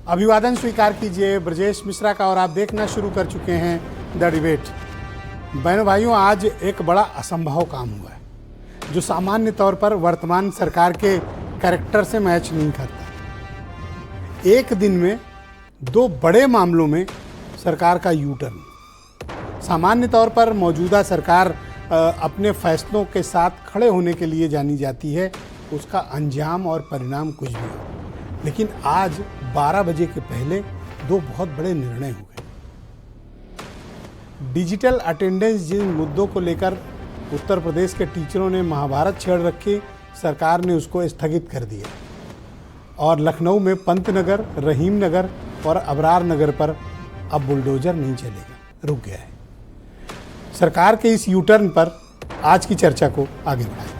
अभिवादन स्वीकार कीजिए ब्रजेश मिश्रा का और आप देखना शुरू कर चुके हैं द डिबेट। बहनों भाइयों, आज एक बड़ा असंभव काम हुआ है जो सामान्य तौर पर वर्तमान सरकार के कैरेक्टर से मैच नहीं करता। एक दिन में दो बड़े मामलों में सरकार का यू टर्न। सामान्य तौर पर मौजूदा सरकार अपने फैसलों के साथ खड़े होने के लिए जानी जाती है, उसका अंजाम और परिणाम कुछ भी हो। लेकिन आज 12 बजे के पहले दो बहुत बड़े निर्णय हो गए। डिजिटल अटेंडेंस जिन मुद्दों को लेकर उत्तर प्रदेश के टीचरों ने महाभारत छेड़ रखी, सरकार ने उसको स्थगित कर दिया और लखनऊ में पंतनगर, रहीम नगर और अबरार नगर पर अब बुलडोजर नहीं चलेगा, रुक गया है। सरकार के इस यू टर्न पर आज की चर्चा को आगे बढ़ाएं।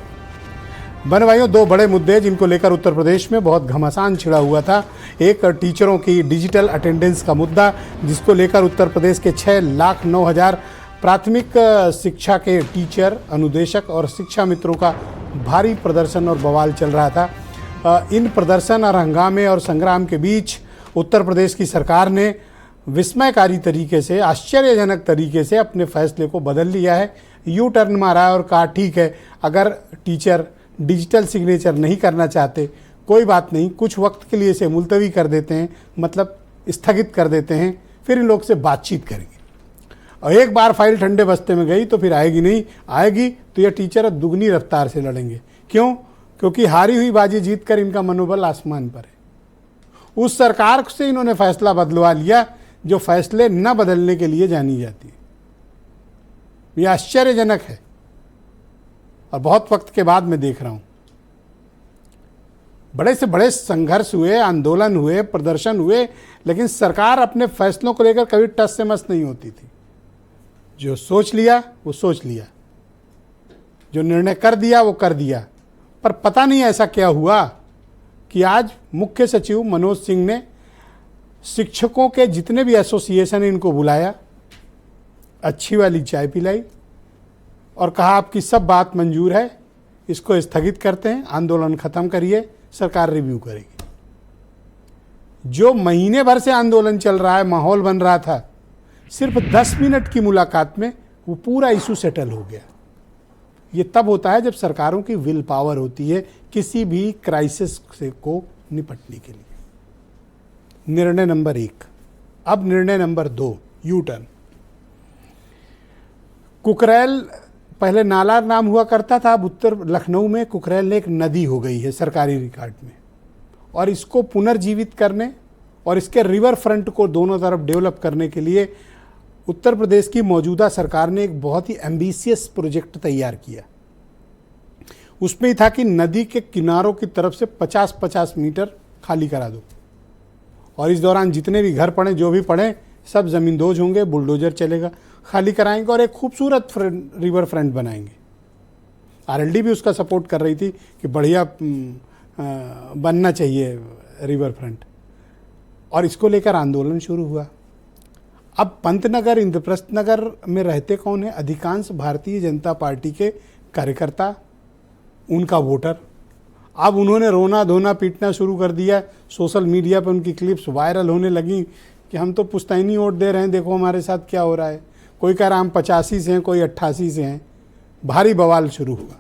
बहन भाइयों, दो बड़े मुद्दे जिनको लेकर उत्तर प्रदेश में बहुत घमासान छिड़ा हुआ था। एक टीचरों की डिजिटल अटेंडेंस का मुद्दा, जिसको लेकर उत्तर प्रदेश के 6,09,000 प्राथमिक शिक्षा के टीचर, अनुदेशक और शिक्षा मित्रों का भारी प्रदर्शन और बवाल चल रहा था। इन प्रदर्शन और हंगामे और संग्राम के बीच उत्तर प्रदेश की सरकार ने विस्मयकारी तरीके से, आश्चर्यजनक तरीके से अपने फैसले को बदल लिया है, यू टर्न मारा है और कहा ठीक है, अगर टीचर डिजिटल सिग्नेचर नहीं करना चाहते कोई बात नहीं, कुछ वक्त के लिए इसे मुलतवी कर देते हैं, मतलब स्थगित कर देते हैं, फिर इन लोग से बातचीत करेंगे। और एक बार फाइल ठंडे बस्ते में गई तो फिर आएगी नहीं, आएगी तो ये टीचर दुगनी रफ्तार से लड़ेंगे। क्यों? क्योंकि हारी हुई बाजी जीत कर इनका मनोबल आसमान पर है। उस सरकार से इन्होंने फैसला बदलवा लिया जो फैसले न बदलने के लिए जानी जाती है। ये आश्चर्यजनक है और बहुत वक्त के बाद मैं देख रहा हूं। बड़े से बड़े संघर्ष हुए, आंदोलन हुए, प्रदर्शन हुए, लेकिन सरकार अपने फैसलों को लेकर कभी टस से मस नहीं होती थी। जो सोच लिया वो सोच लिया, जो निर्णय कर दिया वो कर दिया। पर पता नहीं ऐसा क्या हुआ कि आज मुख्य सचिव मनोज सिंह ने शिक्षकों के जितने भी एसोसिएशन इनको बुलाया, अच्छी वाली चाय पिलाई और कहा आपकी सब बात मंजूर है, इसको स्थगित करते हैं, आंदोलन खत्म करिए, सरकार रिव्यू करेगी। जो महीने भर से आंदोलन चल रहा है, माहौल बन रहा था, सिर्फ 10 मिनट की मुलाकात में वो पूरा इशू सेटल हो गया। ये तब होता है जब सरकारों की विल पावर होती है किसी भी क्राइसिस से को निपटने के लिए। निर्णय नंबर 1। अब निर्णय नंबर 2, यू टर्न। कुकरेल पहले नाला नाम हुआ करता था, अब उत्तर लखनऊ में कुकरेल एक नदी हो गई है सरकारी रिकॉर्ड में, और इसको पुनर्जीवित करने और इसके रिवर फ्रंट को दोनों तरफ डेवलप करने के लिए उत्तर प्रदेश की मौजूदा सरकार ने एक बहुत ही एम्बिशियस प्रोजेक्ट तैयार किया। उसमें ही था कि नदी के किनारों की तरफ से 50-50 मीटर खाली करा दो और इस दौरान जितने भी घर पड़े, जो भी पड़े, सब ज़मींदोज होंगे, बुलडोजर चलेगा, खाली कराएंगे और एक खूबसूरत रिवर फ्रंट बनाएंगे। आरएलडी भी उसका सपोर्ट कर रही थी कि बढ़िया बनना चाहिए रिवर फ्रंट, और इसको लेकर आंदोलन शुरू हुआ। अब पंतनगर, इंद्रप्रस्थ नगर में रहते कौन है? अधिकांश भारतीय जनता पार्टी के कार्यकर्ता, उनका वोटर। अब उन्होंने रोना धोना पीटना शुरू कर दिया। सोशल मीडिया पर उनकी क्लिप्स वायरल होने लगी कि हम तो पुश्तैनी वोट दे रहे हैं, देखो हमारे साथ क्या हो रहा है। कोई कह रहा हम 85 से हैं, कोई 88 से हैं। भारी बवाल शुरू हुआ।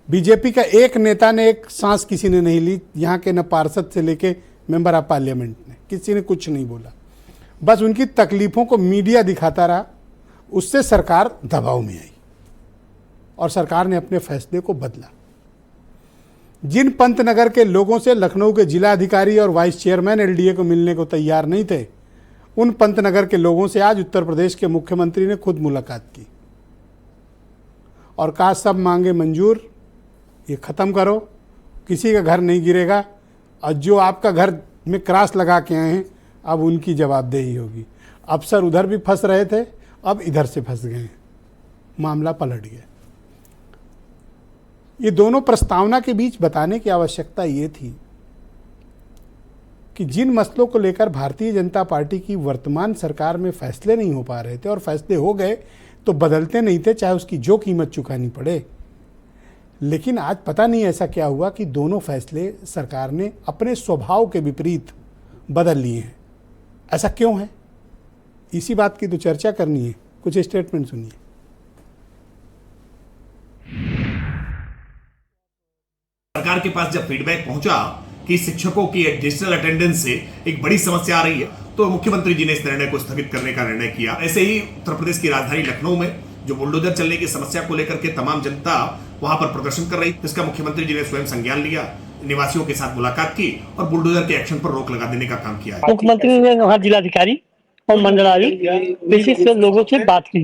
बीजेपी का एक नेता ने एक सांस किसी ने नहीं ली, यहाँ के न पार्षद से लेके मेंबर ऑफ पार्लियामेंट ने, किसी ने कुछ नहीं बोला। बस उनकी तकलीफों को मीडिया दिखाता रहा। उससे सरकार दबाव में आई और सरकार ने अपने फैसले को बदला। जिन पंतनगर के लोगों से लखनऊ के जिला अधिकारी और वाइस चेयरमैन एलडीए को मिलने को तैयार नहीं थे, उन पंतनगर के लोगों से आज उत्तर प्रदेश के मुख्यमंत्री ने खुद मुलाकात की और कहा सब मांगे मंजूर, ये ख़त्म करो, किसी का घर नहीं गिरेगा, और जो आपका घर में क्रॉस लगा के आए हैं अब उनकी जवाबदेही होगी। अफसर उधर भी फंस रहे थे, अब इधर से फंस गए, मामला पलट गया। ये दोनों प्रस्तावना के बीच बताने की आवश्यकता ये थी कि जिन मसलों को लेकर भारतीय जनता पार्टी की वर्तमान सरकार में फैसले नहीं हो पा रहे थे, और फैसले हो गए तो बदलते नहीं थे, चाहे उसकी जो कीमत चुकानी पड़े। लेकिन आज पता नहीं ऐसा क्या हुआ कि दोनों फैसले सरकार ने अपने स्वभाव के विपरीत बदल लिए हैं। ऐसा क्यों है? इसी बात की तो चर्चा करनी है। कुछ स्टेटमेंट सुनिए। सरकार के पास जब फीडबैक पहुंचा कि शिक्षकों की डिजिटल अटेंडेंस से एक बड़ी समस्या आ रही है, तो मुख्यमंत्री जी ने इस निर्णय को स्थगित करने का निर्णय किया। ऐसे ही उत्तर प्रदेश की राजधानी लखनऊ में जो बुलडोजर चलने की समस्या को लेकर के तमाम जनता वहां पर प्रदर्शन कर रही, इसका मुख्यमंत्री जी ने स्वयं संज्ञान लिया, निवासियों के साथ मुलाकात की और बुलडोजर के एक्शन पर रोक लगा देने का काम किया है। मुख्यमंत्री ने वहाँ जिलाधिकारी और मंडलायुक्त विशिष्ट लोगों से बात की।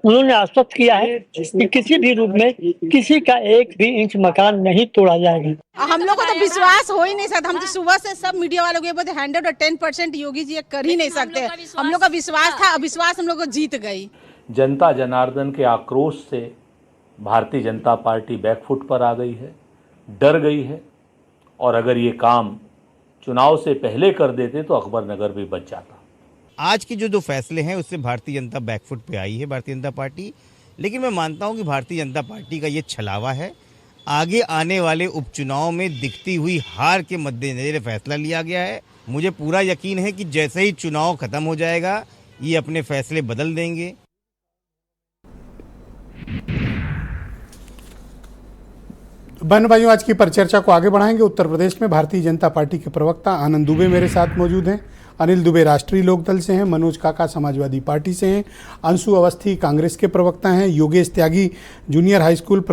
उन्होंने आश्वस्त किया है कि किसी भी रूप में किसी का एक भी इंच मकान नहीं तोड़ा जाएगा। हम लोग को तो विश्वास हो ही नहीं सकता। हम तो सुबह से सब मीडिया वालों के बोलते 110% योगी जी कर ही नहीं सकते। हम लोग का विश्वास था, अविश्वास हम लोग को जीत गई। जनता जनार्दन के आक्रोश से भारतीय जनता पार्टी बैकफुट पर आ गई है, डर गई है, और अगर ये काम चुनाव से पहले कर देते तो अकबरनगर भी बच जाता। आज के जो दो फैसले हैं उससे भारतीय जनता बैकफुट पे आई है, भारतीय जनता पार्टी। लेकिन मैं मानता हूं कि भारतीय जनता पार्टी का ये छलावा है। आगे आने वाले उपचुनाव में दिखती हुई हार के मद्देनजर फैसला लिया गया है। मुझे पूरा यकीन है कि जैसे ही चुनाव खत्म हो जाएगा ये अपने फैसले बदल देंगे। बहन भाइयों, आज की परिचर्चा को आगे बढ़ाएंगे। उत्तर प्रदेश में भारतीय जनता पार्टी के प्रवक्ता आनंद दुबे मेरे साथ मौजूद हैं। अनिल दुबे राष्ट्रीय लोकदल से हैं, मनोज काका समाजवादी पार्टी से हैं, अंशु अवस्थी कांग्रेस के प्रवक्ता हैं, योगेश त्यागी जूनियर हाई स्कूल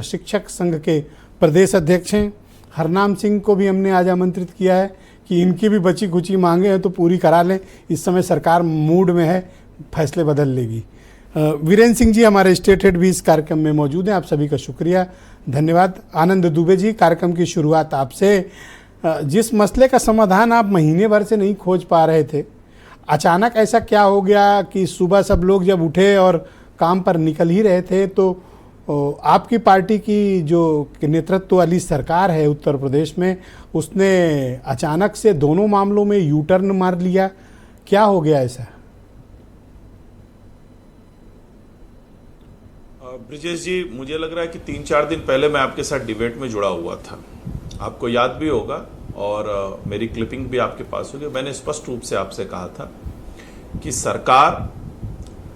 शिक्षक संघ के प्रदेश अध्यक्ष हैं। हरनाम सिंह को भी हमने आज आमंत्रित किया है कि इनकी भी बची खुची मांगे हैं तो पूरी करा लें। इस समय सरकार मूड में है, फैसले बदल लेगी। वीरेंद्र सिंह जी हमारे स्टेट हेड भी इस कार्यक्रम में मौजूद हैं। आप सभी का शुक्रिया, धन्यवाद। आनंद दुबे जी, कार्यक्रम की शुरुआत आपसे। जिस मसले का समाधान आप महीने भर से नहीं खोज पा रहे थे, अचानक ऐसा क्या हो गया कि सुबह सब लोग जब उठे और काम पर निकल ही रहे थे तो आपकी पार्टी की जो नेतृत्व वाली सरकार है उत्तर प्रदेश में, उसने अचानक से दोनों मामलों में यू टर्न मार लिया? क्या हो गया ऐसा? ब्रिजेश जी, मुझे लग रहा है कि 3-4 दिन पहले मैं आपके साथ डिबेट में जुड़ा हुआ था, आपको याद भी होगा, और मेरी क्लिपिंग भी आपके पास होगी। मैंने स्पष्ट रूप से आपसे कहा था कि सरकार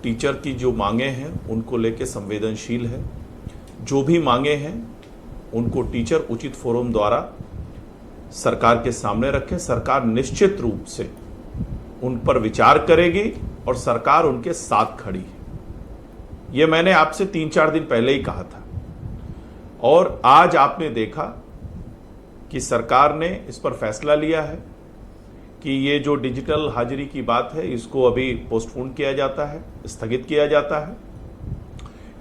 टीचर की जो मांगे हैं उनको लेके संवेदनशील है। जो भी मांगे हैं उनको टीचर उचित फोरम द्वारा सरकार के सामने रखे। सरकार निश्चित रूप से उन पर विचार करेगी और सरकार उनके साथ खड़ी है। ये मैंने आपसे 3-4 दिन पहले ही कहा था, और आज आपने देखा कि सरकार ने इस पर फैसला लिया है कि ये जो डिजिटल हाजिरी की बात है इसको अभी पोस्टपोन किया जाता है, स्थगित किया जाता है।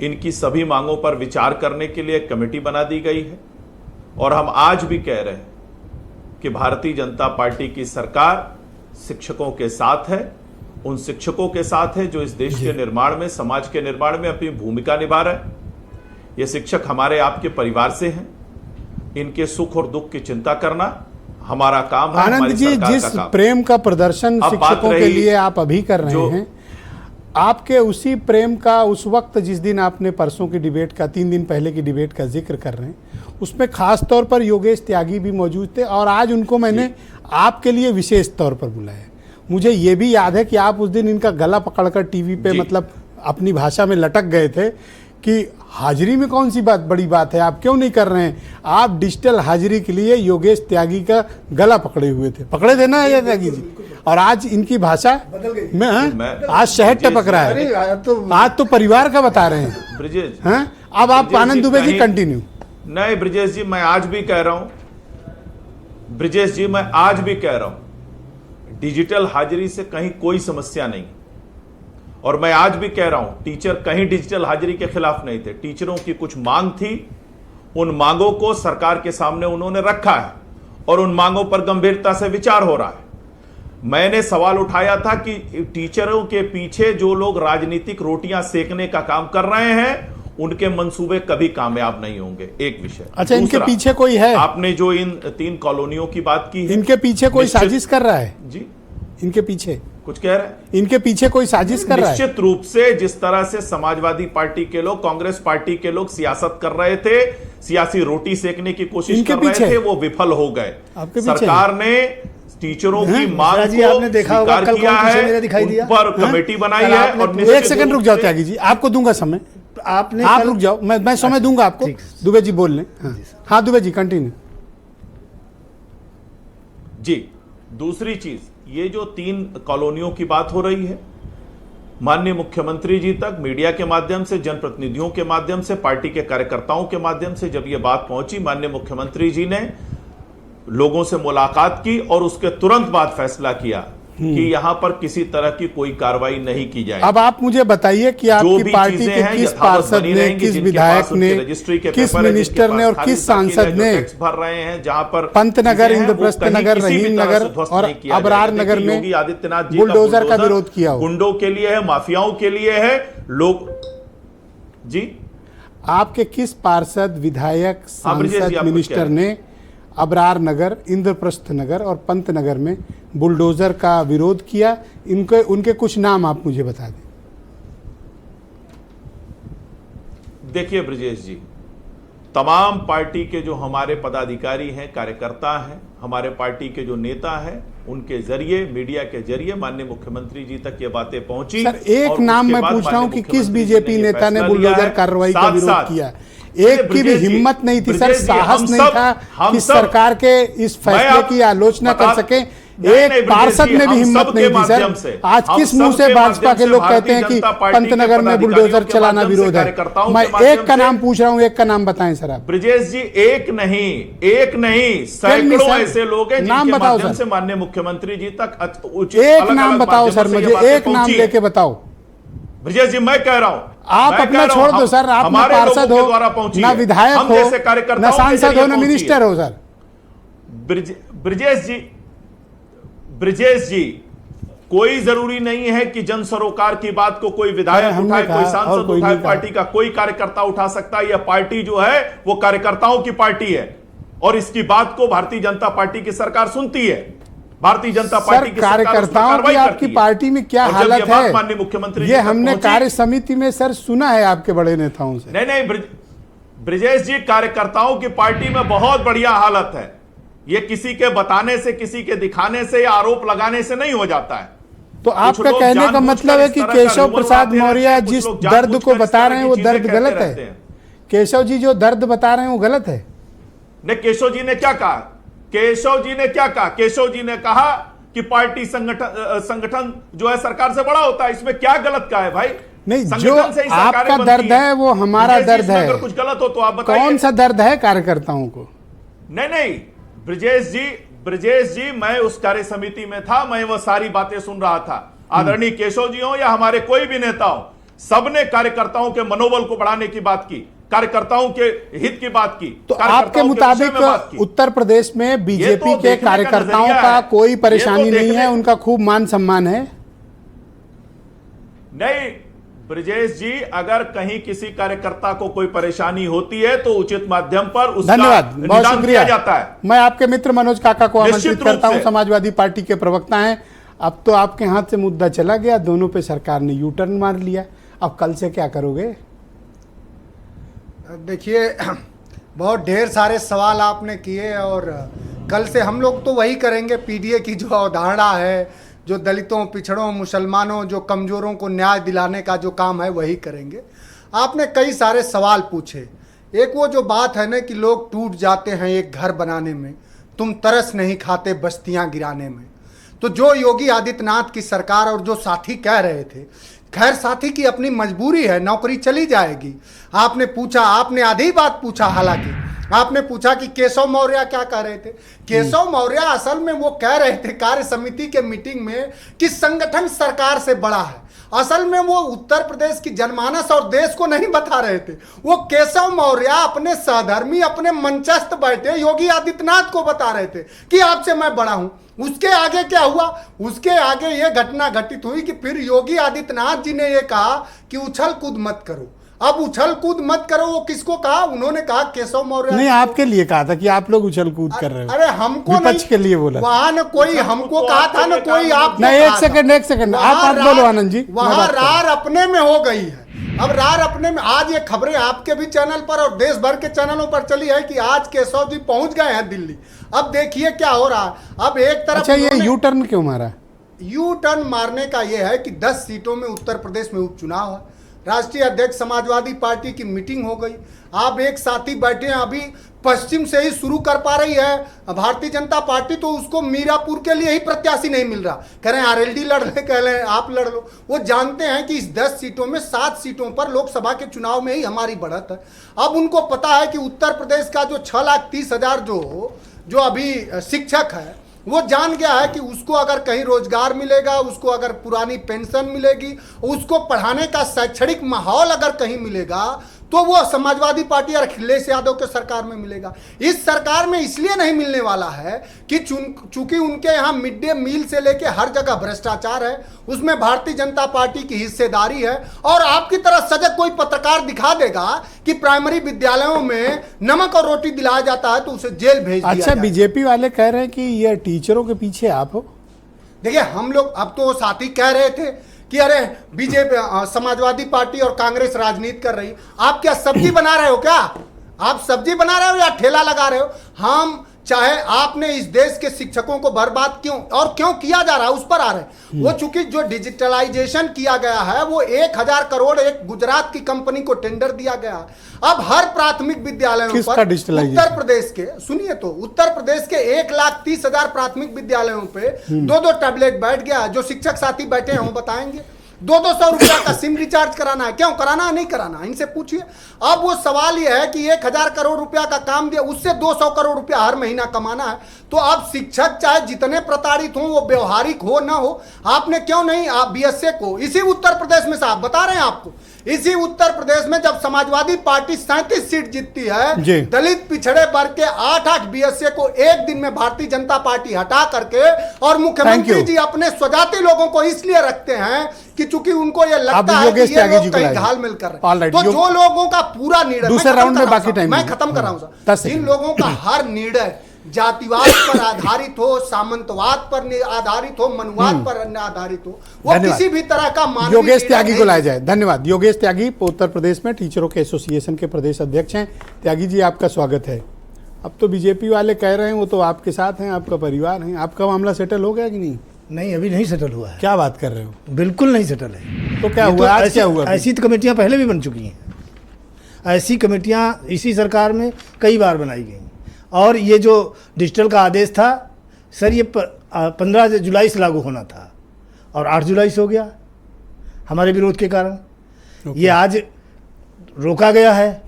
इनकी सभी मांगों पर विचार करने के लिए एक कमेटी बना दी गई है, और हम आज भी कह रहे हैं कि भारतीय जनता पार्टी की सरकार शिक्षकों के साथ है, उन शिक्षकों के साथ है जो इस देश के निर्माण में, समाज के निर्माण में अपनी भूमिका निभा रहे हैं। ये शिक्षक हमारे आपके परिवार से हैं, इनके सुख और दुख की चिंता करना हमारा काम है। आनंद जी, जिस प्रेम का प्रदर्शन शिक्षकों के लिए आप अभी कर रहे हैं, आपके उसी प्रेम का उस वक्त जिस दिन आपने परसों की डिबेट का, 3 दिन पहले की डिबेट का जिक्र कर रहे हैं, उसमें खास तौर पर योगेश त्यागी भी मौजूद थे, और आज उनको मैंने आपके लिए विशेष तौर पर बुलाया। मुझे ये भी याद है कि आप उस दिन इनका गला पकड़कर टीवी पे मतलब अपनी भाषा में लटक गए थे कि हाजिरी में कौन सी बात बड़ी बात है, आप क्यों नहीं कर रहे हैं। आप डिजिटल हाजिरी के लिए योगेश त्यागी का गला पकड़े हुए थे, पकड़े थे ना ये त्यागी जी, और आज इनकी भाषा में आज शहद टपक रहा है। आज तो परिवार का बता रहे हैं ब्रिजेश। अब आप आनंद दुबे जी कंटिन्यू। नहीं ब्रिजेश जी, मैं आज भी कह रहा हूं, ब्रिजेश जी मैं आज भी कह रहा हूं, डिजिटल हाजिरी से कहीं कोई समस्या नहीं, और मैं आज भी कह रहा हूं टीचर कहीं डिजिटल हाजिरी के खिलाफ नहीं थे। टीचरों की कुछ मांग थी, उन मांगों को सरकार के सामने उन्होंने रखा है, और उन मांगों पर गंभीरता से विचार हो रहा है। मैंने सवाल उठाया था कि टीचरों के पीछे जो लोग राजनीतिक रोटियां सेकने का काम कर रहे हैं उनके मंसूबे कभी कामयाब नहीं होंगे। एक विषय। अच्छा, इनके पीछे कोई है? आपने जो इन 3 कॉलोनियों की बात की है, इनके पीछे कोई साजिश कर रहा है जी? इनके पीछे कुछ कह रहे हैं? इनके पीछे कोई साजिश कर रहा है? निश्चित रूप से जिस तरह से समाजवादी पार्टी के लोग, कांग्रेस पार्टी के लोग सियासत कर रहे थे, सियासी रोटी सेकने की कोशिश कर रहे थे, वो विफल हो गए। सरकार ने टीचरों की मिश्रा मांग जी, को आपने देखा होगा स्वीकार कल किया कौन पीछे मेरा है, दिखाई उन दिया? पर हाँ? कमेटी बनाई कल है आपने और एक निश्चित एक सेकंड रूप रुक जाओ से- त्यागी जी, आपको दूंगा समय, आपने आप कल- रुक जाओ, मैं समय दूंगा आपको। ठीक। दुबे जी बोल लें। हाँ दुबे जी कंटिन्यू। जी, दूसरी चीज, ये जो 3 कॉलोनियों की बात हो रही है, माननीय मुख्यमंत्री जी तक मीडिया के माध्यम से, जनप्रतिनिधियों के माध्यम से, पार्टी के कार्यकर्ताओं के माध्यम से जब ये बात पहुंची, माननीय मुख्यमंत्री जी ने लोगों से मुलाकात की और उसके तुरंत बाद फैसला किया कि यहां पर किसी तरह की कोई कार्रवाई नहीं की जाए। अब आप मुझे बताइए कि जो आपकी भी पार्टी चीजें के हैं, किस यथावत पार्षद बनी ने, रहेंगी, किस जिनके विधायक पास उनके ने, रजिस्ट्री के किस पेपर है, मिनिस्टर जिनके ने पास और खारिज किस दाखिल है, सांसद जो ने टैक्स भर रहे हैं, जहां पर पंत नगर, चीजें हैं, वो इंद्रप्रस्थ कहीं नगर, किसी भी रहीम तरह नगर से ध्वस्त और नहीं किया अबरार जाएगा। नगर देखिए, में योगी आदित्यनाथ जी का बुलडोजर का विरोध किया हो। गुंडों के लिए है, माफियाओं के लिए है, लोग जी आपके किस पार्षद, विधायक, ब्रजेश जी, सांसद, आप कुछ मिनिस्टर कह रहे ने अबरार नगर, इंद्रप्रस्थ नगर और पंत नगर में बुलडोजर का विरोध किया? इनके उनके कुछ नाम आप मुझे बता दें। देखिए ब्रजेश जी, तमाम पार्टी के जो हमारे पदाधिकारी हैं, कार्यकर्ता हैं, हमारे पार्टी के जो नेता हैं, उनके जरिए, मीडिया के जरिए माननीय मुख्यमंत्री जी तक ये बातें पहुंची। सर एक और नाम उसके मैं बाद पूछ रहा हूं माननीय कि किस मुख्यमंत्री जी बीजेपी ये नेता ने फैसला बुलडोजर लिया है। कार्रवाई का विरोध साथ-साथ किया? ये एक की भी ब्रजेश जी, हिम्मत नहीं थी सर, ब्रजेश जी, साहस हम नहीं सब- था हम कि सब- सरकार के इस फैसले की आलोचना कर सके। नहीं, एक ब्रजेश पार्षद जी, में भी हम हिम्मत सबके नहीं थी माध्यम सर। से, आज हम किस मुंह से सबके भाजपा माध्यम के से लोग भारतीय कहते हैं कि जनता पार्टी के पंतनगर में बुलडोजर पदाधिकारियों के चलाना माध्यम से, विरोध है? कार्यकर्ताओं मैं के माध्यम एक का से- नाम पूछ रहा हूं, एक का नाम बताएं सर आप। ब्रजेश जी, एक नहीं सैकड़ों सर, ऐसे लोग हैं नाम जिनके बताओ माध्यम सर। से माननीय मुख्यमंत्री जी तक उचित एक अलग-अलग नाम बताओ माध्यमों सर से ये मुझे, बातें एक नाम पहुंची लेके हैं। बताओ। ब्रजेश जी, मैं कह रहा हूं, आप मैं अपना कह रहा हूं, छोड़ दो सर, आप ना हमारे लोगों पार्षद के हो, द्वारा पहुंची ना है। विधायक हम हो, जैसे कार्यकर्ताओं ना के सांसद जरिए हो, ना पहुंची है। मिनिस्टर हो सर। ब्रजेश जी, कोई जरूरी नहीं है कि जन सरोकार की बात को कोई विधायक हमने उठाए, कहा कोई और सांसद कोई उठाए, नहीं कहा। पार्टी का कोई कार्यकर्ता उठा सकता है। यह पार्टी जो है वो कार्यकर्ताओं की पार्टी है और इसकी बात को भारतीय जनता पार्टी की सरकार सुनती है। भारतीय जनता सर पार्टी की सरकार उस पर कार्यकर्ताओं कार्रवाई की करती आपकी है। पार्टी में क्या और जब हालत ये बात है, माननीय मुख्यमंत्री जी ये तक हमने पहुंची- कार्य समिति में सर सुना है आपके बड़े नेताओं से। नहीं ब्रजेश जी, कार्यकर्ताओं की पार्टी में बहुत बढ़िया हालत है। ये किसी के बताने से, किसी के दिखाने से या आरोप लगाने से नहीं हो जाता है। तो आपका लोग कहने का जानबूझकर मतलब है इस कि तरह का केशव rumor प्रसाद बनाते रहते मौर्य हैं, कुछ जिस लोग दर्द जानबूझकर को इस बता तरह रहे हैं की वो चीजें दर्द कहते गलत रहते है? हैं। केशव जी जो दर्द बता रहे हैं वो गलत है? ने केशव जी ने क्या कहा? केशव जी ने क्या कहा? केशव जी ने कहा कि पार्टी संगठन जो है सरकार से बड़ा होता है। इसमें क्या गलत का है भाई? नहीं, जो संगठन से ही सरकारें आपका बनती दर्द हैं। है वो हमारा ब्रजेश जी, दर्द इसमें है। अगर कुछ गलत हो तो आप बताइए। कौन सा दर्द है कार्यकर्ताओं को? नहीं ब्रजेश जी, मैं उस कार्य समिति में था, मैं वो सारी बातें सुन रहा था। आदरणीय केशव जी हो या हमारे कोई भी नेता हो, सबने कार्यकर्ताओं के मनोबल को बढ़ाने की बात की, कार्यकर्ताओं के हित की बात की। तो आपके कार्यकर्ताओं के विषय में बात मुताबिक की। उत्तर प्रदेश में बीजेपी के देखने का कार्यकर्ताओं नजरिया का है। कोई ये परेशानी तो नहीं देखने- है, उनका खूब मान सम्मान है। नहीं ब्रजेश जी, अगर कहीं किसी कार्यकर्ता को कोई परेशानी होती है तो उचित माध्यम पर उसका धन्यवाद, बहुत निदान शुक्रिया। किया जाता है। मैं आपके मित्र मनोज काका को निश्चित आमंत्रित रूप करता हूं, से। समाजवादी पार्टी के प्रवक्ता हैं। अब तो आपके हाथ से मुद्दा चला गया, दोनों पे सरकार ने यू टर्न मार लिया। अब कल से क्या करोगे? देखिए, बहुत ढेर सारे सवाल आपने किए और कल से हम लोग तो वही करेंगे। पीडीए की जो अवधारणा है, जो दलितों, पिछड़ों, मुसलमानों, जो कमज़ोरों को न्याय दिलाने का जो काम है वही करेंगे। आपने कई सारे सवाल पूछे। एक वो जो बात है ना कि लोग टूट जाते हैं एक घर बनाने में, तुम तरस नहीं खाते बस्तियां गिराने में। तो जो योगी आदित्यनाथ की सरकार और जो साथी कह रहे थे, खैर साथी की अपनी मजबूरी है, नौकरी चली जाएगी। आपने पूछा, आपने आधी बात पूछा, हालांकि आपने पूछा कि केशव मौर्य क्या कह रहे थे। केशव मौर्य असल में वो कह रहे थे कार्य समिति के मीटिंग में कि संगठन सरकार से बड़ा है। असल में वो उत्तर प्रदेश की जनमानस और देश को नहीं बता रहे थे। वो केशव मौर्य अपने सहधर्मी, अपने मंचस्थ बैठे योगी आदित्यनाथ को बता रहे थे कि आपसे मैं बड़ा हूं। उसके आगे क्या हुआ? उसके आगे ये घटना घटित हुई कि फिर योगी आदित्यनाथ जी ने ये कहा कि उछल कूद मत करो। अब उछल कूद मत करो, वो किसको कहा? उन्होंने कहा केशव मौर्य नहीं, आपके लिए कहा था कि आप लोग उछल कूद कर रहे हो। अरे हमको विपक्ष नहीं, के लिए बोला। वहां न कोई हमको कहा था न कोई आप। नहीं, एक सेकंड आप बोलो आनंद जी। वहां रार अपने में हो गई है। अब रार अपने में आज ये खबरें आपके भी चैनल पर और देश भर के चैनलों पर चली है कि आज केशव जी पहुंच गए हैं दिल्ली। अब देखिए क्या हो रहा है। अब एक तरफ अच्छा, ये यू टर्न क्यों मारा? यू टर्न मारने का यह है कि 10 सीटों में उत्तर प्रदेश में उपचुनाव है। राष्ट्रीय अध्यक्ष समाजवादी पार्टी की मीटिंग हो गई। आप एक साथी बैठे हैं, अभी पश्चिम से ही शुरू कर पा रही है भारतीय जनता पार्टी, तो उसको मीरापुर के लिए ही प्रत्याशी नहीं मिल रहा। कह रहे हैं आरएलडी लड़ रहे, कह रहे हैं आप लड़ लो। वो जानते हैं कि इस 10 सीटों में 7 सीटों पर लोकसभा के चुनाव में ही हमारी बढ़त है। अब उनको पता है कि उत्तर प्रदेश का जो 6,30,000 जो अभी शिक्षक है, वो जान गया है कि उसको अगर कहीं रोजगार मिलेगा, उसको अगर पुरानी पेंशन मिलेगी, उसको पढ़ाने का शैक्षणिक माहौल अगर कहीं मिलेगा, तो वो समाजवादी पार्टी और अखिलेश यादव के सरकार में मिलेगा। इस सरकार में इसलिए नहीं मिलने वाला है कि चूंकि उनके यहाँ मिड डे मील से लेके हर जगह भ्रष्टाचार है, उसमें भारतीय जनता पार्टी की हिस्सेदारी है। और आपकी तरह सजग कोई पत्रकार दिखा देगा कि प्राइमरी विद्यालयों में नमक और रोटी दिलाया जाता है तो उसे जेल भेज दिया अच्छा, बीजेपी वाले कह रहे हैं कि ये टीचरों के पीछे आप हो। देखिए, हम लोग अब तो साथी कह रहे थे कि अरे बीजेपी समाजवादी पार्टी और कांग्रेस राजनीति कर रही। आप क्या सब्जी बना रहे हो? क्या आप सब्जी बना रहे हो या ठेला लगा रहे हो? हम चाहे आपने इस देश के शिक्षकों को बर्बाद क्यों किया जा रहा है, उस पर आ रहे हैं। वो चूंकि जो डिजिटलाइजेशन किया गया है, वो 1,000 करोड़ एक गुजरात की कंपनी को टेंडर दिया गया है। अब हर प्राथमिक विद्यालयों पर उत्तर प्रदेश के, सुनिए तो, उत्तर प्रदेश के 1,30,000 प्राथमिक विद्यालयों पे 2-2 टैबलेट बैठ गया। जो शिक्षक साथी बैठे हैं वो बताएंगे। 200 रुपया का सिम रिचार्ज कराना है। क्यों कराना है? नहीं कराना, इनसे पूछिए। अब वो सवाल ये है कि 1,000 करोड़ रुपया का काम दिया, उससे 200 करोड़ रुपया हर महीना कमाना है। तो अब शिक्षक चाहे जितने प्रताड़ित हो, वो व्यवहारिक हो ना हो, आपने क्यों नहीं आप बीएसए को इसी उत्तर प्रदेश में, साहब बता रहे हैं आपको, इसी उत्तर प्रदेश में जब समाजवादी पार्टी 37 सीट जीतती है, दलित पिछड़े वर्ग के 8-8 बीएसए को एक दिन में भारतीय जनता पार्टी हटा करके, और मुख्यमंत्री जी अपने स्वजाति लोगों को इसलिए रखते हैं कि चूंकि उनको ये लगता है कि ये लोग कहीं घालमेल कर रहे हैं। तो जो लोगों का पूरा निर्णय, दूसरे राउंड में बाकी टाइम मैं खत्म कर रहा हूं सर, जिन लोगों का हर निर्णय जातिवाद पर आधारित हो, सामंतवाद पर आधारित हो, मनुवाद पर आधारित हो, वो किसी भी तरह का मानवीय योगेश त्यागी को लाया जाए। धन्यवाद। योगेश त्यागी उत्तर प्रदेश में टीचरों के एसोसिएशन के प्रदेश अध्यक्ष हैं। त्यागी जी, आपका स्वागत है। अब तो बीजेपी वाले कह रहे हैं वो तो आपके साथ हैं, आपका परिवार है, आपका मामला सेटल हो गया कि नहीं? नहीं, अभी नहीं सेटल हुआ है। क्या बात कर रहे हो? बिल्कुल नहीं सेटल है। तो क्या हुआ? आज क्या हुआ? ऐसी तो कमेटियां पहले भी बन चुकी हैं। ऐसी कमेटियां इसी सरकार में कई बार बनाई गई। और ये जो डिजिटल का आदेश था सर, ये 15 जुलाई से लागू होना था और 8 जुलाई से हो गया हमारे विरोध के कारण। ये आज रोका गया है,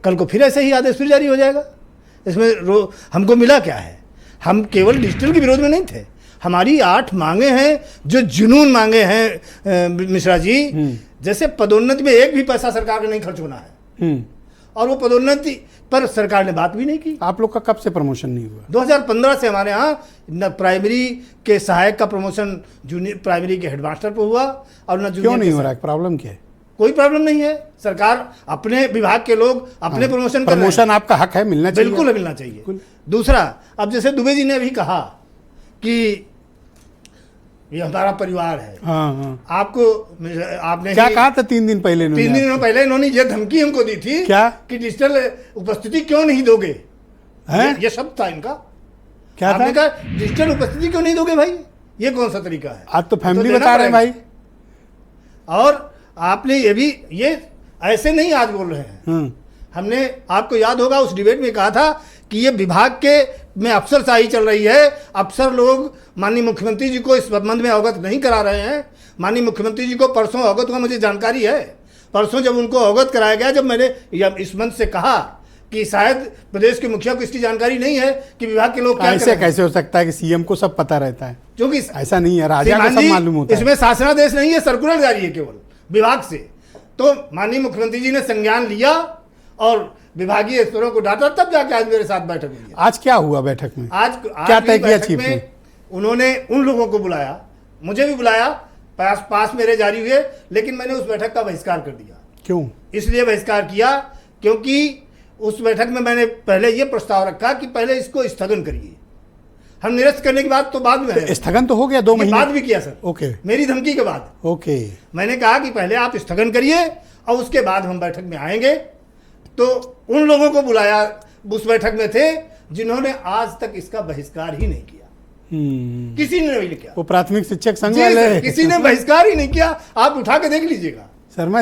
कल को फिर ऐसे ही आदेश फिर जारी हो जाएगा। इसमें हमको मिला क्या है? हम केवल डिजिटल के विरोध में नहीं थे। हमारी 8 मांगे हैं जो जुनून मांगे हैं मिश्रा जी। जैसे पदोन्नति में एक भी पैसा सरकार का नहीं खर्च होना है, और वो पदोन्नति पर सरकार ने बात भी नहीं की। आप लोग का कब से प्रमोशन नहीं हुआ? 2015 से हमारे यहाँ न प्राइमरी के सहायक का प्रमोशन जूनियर प्राइमरी के हेडमास्टर पर हुआ, और न जूनियर। क्यों नहीं हो रहा है? प्रॉब्लम क्या है? कोई प्रॉब्लम नहीं है। सरकार अपने विभाग के लोग अपने प्रमोशन कर रहे हैं। प्रमोशन आपका हक है, मिलना चाहिए। बिल्कुल मिलना चाहिए। दूसरा, अब जैसे दुबे जी ने अभी कहा कि ये हमारा परिवार है। आपको आपने क्या कहा था 3 दिन पहले? 3 दिन पहले इन्होंने ये धमकी हमको दी थी। क्या? कि डिजिटल उपस्थिति क्यों नहीं दोगे? ये शब्द था इनका। क्या आपने कहा डिजिटल उपस्थिति क्यों नहीं दोगे भाई? ये कौन सा तरीका है? आज तो फैमिली बता रहे हैं भाई। और आपने ये भी, ये ऐसे नहीं आज बोल रहे हैं। हमने, आपको याद होगा, उस डिबेट में कहा था कि ये विभाग के में अफसरशाही चल रही है। अफसर लोग माननीय मुख्यमंत्री जी को इस संबंध में अवगत नहीं करा रहे हैं। माननीय मुख्यमंत्री जी को परसों अवगत हुआ, मुझे जानकारी है। परसों जब उनको अवगत कराया गया, जब मैंने इस मंच से कहा कि शायद प्रदेश के मुखिया को इसकी जानकारी नहीं है कि विभाग के लोग क्या ऐसे कैसे हो सकता है कि सीएम को सब पता रहता है? क्योंकि ऐसा नहीं है, राजा को सब मालूम होता है। इसमें शासनादेश नहीं है, सर्कुलर जारी है केवल विभाग से। तो माननीय मुख्यमंत्री जी ने संज्ञान लिया और विभागीय स्तरों को डांटा, तब जाके आज मेरे साथ बैठक हुई। आज क्या हुआ बैठक में? आज क्या तय किया चीफ ने? उन्होंने उन लोगों को बुलाया, मुझे भी बुलाया, पास मेरे जारी हुए, लेकिन मैंने उस बैठक का बहिष्कार कर दिया। क्यों? इसलिए बहिष्कार किया क्योंकि उस बैठक में मैंने पहले ये प्रस्ताव रखा कि पहले इसको स्थगन करिए। हम निरस्त करने की बात तो बाद में है। स्थगन तो हो गया 2 महीने बाद भी किया सर। ओके। मेरी धमकी के बाद। ओके। मैंने कहा कि पहले आप स्थगन करिए और उसके बाद हम बैठक में आएंगे। तो उन लोगों को बुलाया उस बैठक में थे जिन्होंने आज तक इसका बहिष्कार ही नहीं किया, किसी ने नहीं किया। वो प्राथमिक शिक्षक संघ जी वाले सर, किसी ने बहिष्कार ही नहीं किया। आप उठा के देख लीजिएगा। शर्मा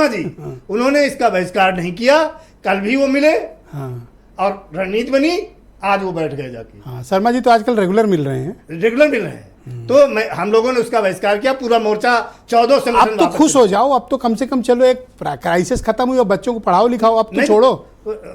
जी उन्होंने इसका बहिष्कार नहीं किया। कल भी वो मिले और रणनीति बनी, आज वो बैठ गए जाके। हाँ, शर्मा जी तो आजकल रेगुलर मिल रहे हैं। रेगुलर मिल रहे हैं। तो हम लोगों ने उसका बहिष्कार किया। पूरा मोर्चा 14 संगठन। अब तो खुश हो जाओ, अब तो कम से कम चलो एक क्राइसिस खत्म हुई और बच्चों को पढ़ाओ लिखाओ, अब तो छोड़ो।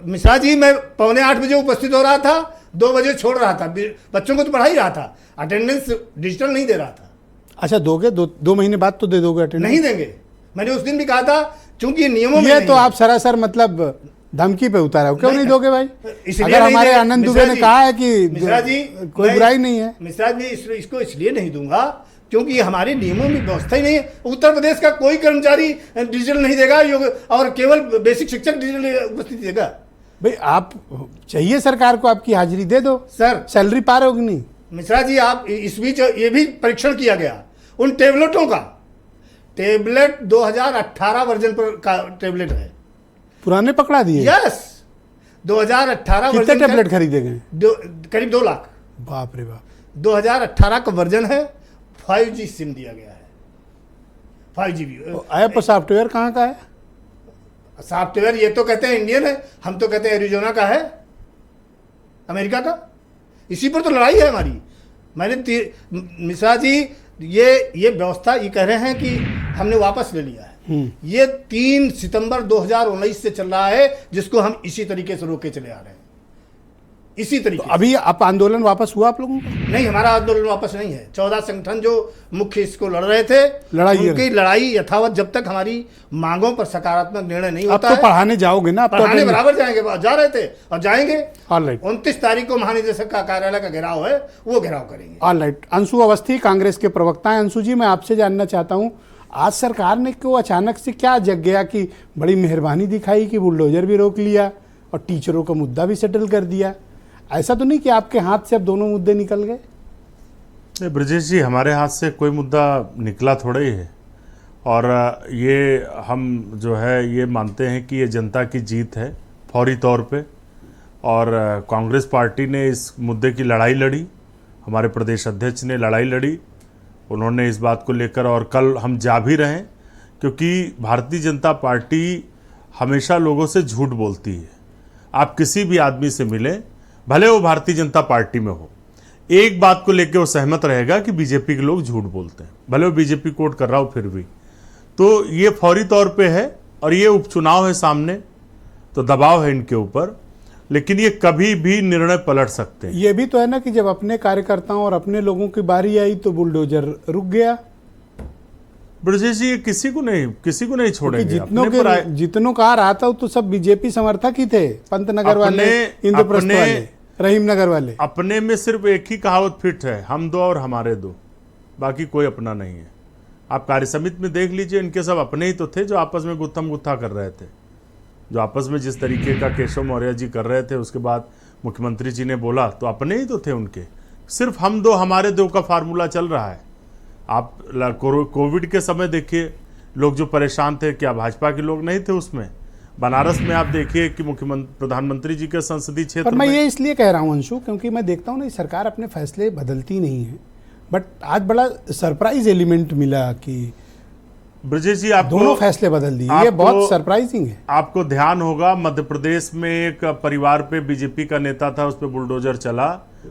मिश्रा जी, मैं 7:45 बजे उपस्थित हो रहा था, 2 बजे छोड़ रहा था। बच्चों को तो पढ़ा ही रहा था, अटेंडेंस डिजिटल नहीं दे रहा था। अच्छा, दोगे? 2 महीने बाद तो दे दोगे अटेंडेंस? नहीं देंगे। मैंने उस दिन भी कहा था, चूंकि नियमों में ये तो आप सरासर मतलब धमकी पे उतारा हो। क्यों नहीं दोगे भाई? इसलिए अगर हमारे आनंद दुबे ने कहा है कि मिश्रा जी कोई बुराई नहीं है। मिश्रा जी, इसको इसलिए नहीं दूंगा क्योंकि हमारे नियमों में व्यवस्था ही नहीं है। उत्तर प्रदेश का कोई कर्मचारी डिजिटल नहीं देगा और केवल बेसिक शिक्षक डिजिटल उपस्थिति देगा। भाई आप चाहिए सरकार को, आपकी हाजिरी दे दो सर। सैलरी पार होगी नहीं। मिश्रा जी, आप इस बीच ये भी परीक्षण किया गया उन टेबलेटों का। टेबलेट 2018 वर्जन पर का टेबलेट है, पुराने पकड़ा दिए। यस, 2018 कितने टेबलेट खरीदे गए? करीब 2 लाख। बाप रे बाप। 2018 का वर्जन है। 5G सिम दिया गया है। 5G ऐप और सॉफ्टवेयर कहाँ का है? सॉफ्टवेयर ये तो कहते हैं इंडियन है, हम तो कहते हैं एरिजोना का है, अमेरिका का। इसी पर तो लड़ाई है हमारी। मैंने मिश्रा जी ये व्यवस्था ये कह रहे हैं कि हमने वापस ले लिया है। ये 3 सितंबर 2019 से चल रहा है, जिसको हम इसी तरीके से रोके चले आ रहे हैं, इसी तरीके तो अभी आप आंदोलन वापस हुआ आप लोगों का? नहीं, हमारा आंदोलन वापस नहीं है। 14 संगठन जो मुख्य इसको लड़ रहे थे, उनकी लड़ाई यथावत जब तक हमारी मांगों पर सकारात्मक निर्णय नहीं होता अब तो पढ़ाने जाओगे ना? पढ़ाने बराबर जाएंगे, जा रहे थे और जाएंगे। ऑलराइट, 29 तारीख को महानिदेशक का कार्यालय का घेराव है, वो घेराव करेंगे। ऑलराइट। अंशु अवस्थी कांग्रेस के प्रवक्ता हैं। अंशु जी, मैं आपसे जानना चाहता हूँ, आज सरकार ने क्यों अचानक से क्या जग गया कि बड़ी मेहरबानी दिखाई कि बुलडोजर भी रोक लिया और टीचरों का मुद्दा भी सेटल कर दिया? ऐसा तो नहीं कि आपके हाथ से अब दोनों मुद्दे निकल गए? ब्रजेश जी, हमारे हाथ से कोई मुद्दा निकला थोड़ा ही है। और ये हम जो है ये मानते हैं कि ये जनता की जीत है फौरी तौर पे। और कांग्रेस पार्टी ने इस मुद्दे की लड़ाई लड़ी, हमारे प्रदेश अध्यक्ष ने लड़ाई लड़ी, उन्होंने इस बात को लेकर, और कल हम जा भी रहे हैं क्योंकि भारतीय जनता पार्टी हमेशा लोगों से झूठ बोलती है। आप किसी भी आदमी से मिलें, भले वो भारतीय जनता पार्टी में हो, एक बात को लेकर वो सहमत रहेगा कि बीजेपी के लोग झूठ बोलते हैं, भले वो बीजेपी कोट कर रहा हो फिर भी। तो ये फौरी तौर पे है और ये उपचुनाव है सामने, तो दबाव है इनके ऊपर, लेकिन ये कभी भी निर्णय पलट सकते हैं। ये भी तो है ना कि जब अपने कार्यकर्ताओं और अपने लोगों की बारी आई तो बुलडोजर रुक गया। ब्रजेश जी, ये किसी को नहीं छोड़ेंगे। जितनों का आ रहा था तो सब बीजेपी समर्थक ही थे, पंतनगर वाले, इंद्रप्रस्थ वाले, रहीम नगर वाले। अपने में सिर्फ एक ही कहावत फिट है, हम दो और हमारे दो, बाकी कोई अपना नहीं है। आप कार्य समिति में देख लीजिए, इनके सब अपने ही तो थे जो आपस में गुत्थम गुत्था कर रहे थे। जो आपस में जिस तरीके का केशव मौर्य जी कर रहे थे, उसके बाद मुख्यमंत्री जी ने बोला, तो अपने ही तो थे उनके। सिर्फ हम दो हमारे दो का फार्मूला चल रहा है। आप कोविड के समय देखिए, लोग जो परेशान थे, क्या भाजपा के लोग नहीं थे उसमें? बनारस में आप देखिए कि मुख्यमंत्री प्रधानमंत्री जी के संसदीय क्षेत्र पर मैं ये इसलिए कह रहा हूँ अंशु, क्योंकि मैं देखता हूँ ना, सरकार अपने फैसले बदलती नहीं है, बट आज बड़ा सरप्राइज एलिमेंट मिला कि ब्रजेश जी आप दोनों फैसले बदल दिए। ये बहुत सरप्राइजिंग है। आपको ध्यान होगा, मध्य प्रदेश में एक परिवार पे बीजेपी का नेता था, उस पर बुलडोजर चला,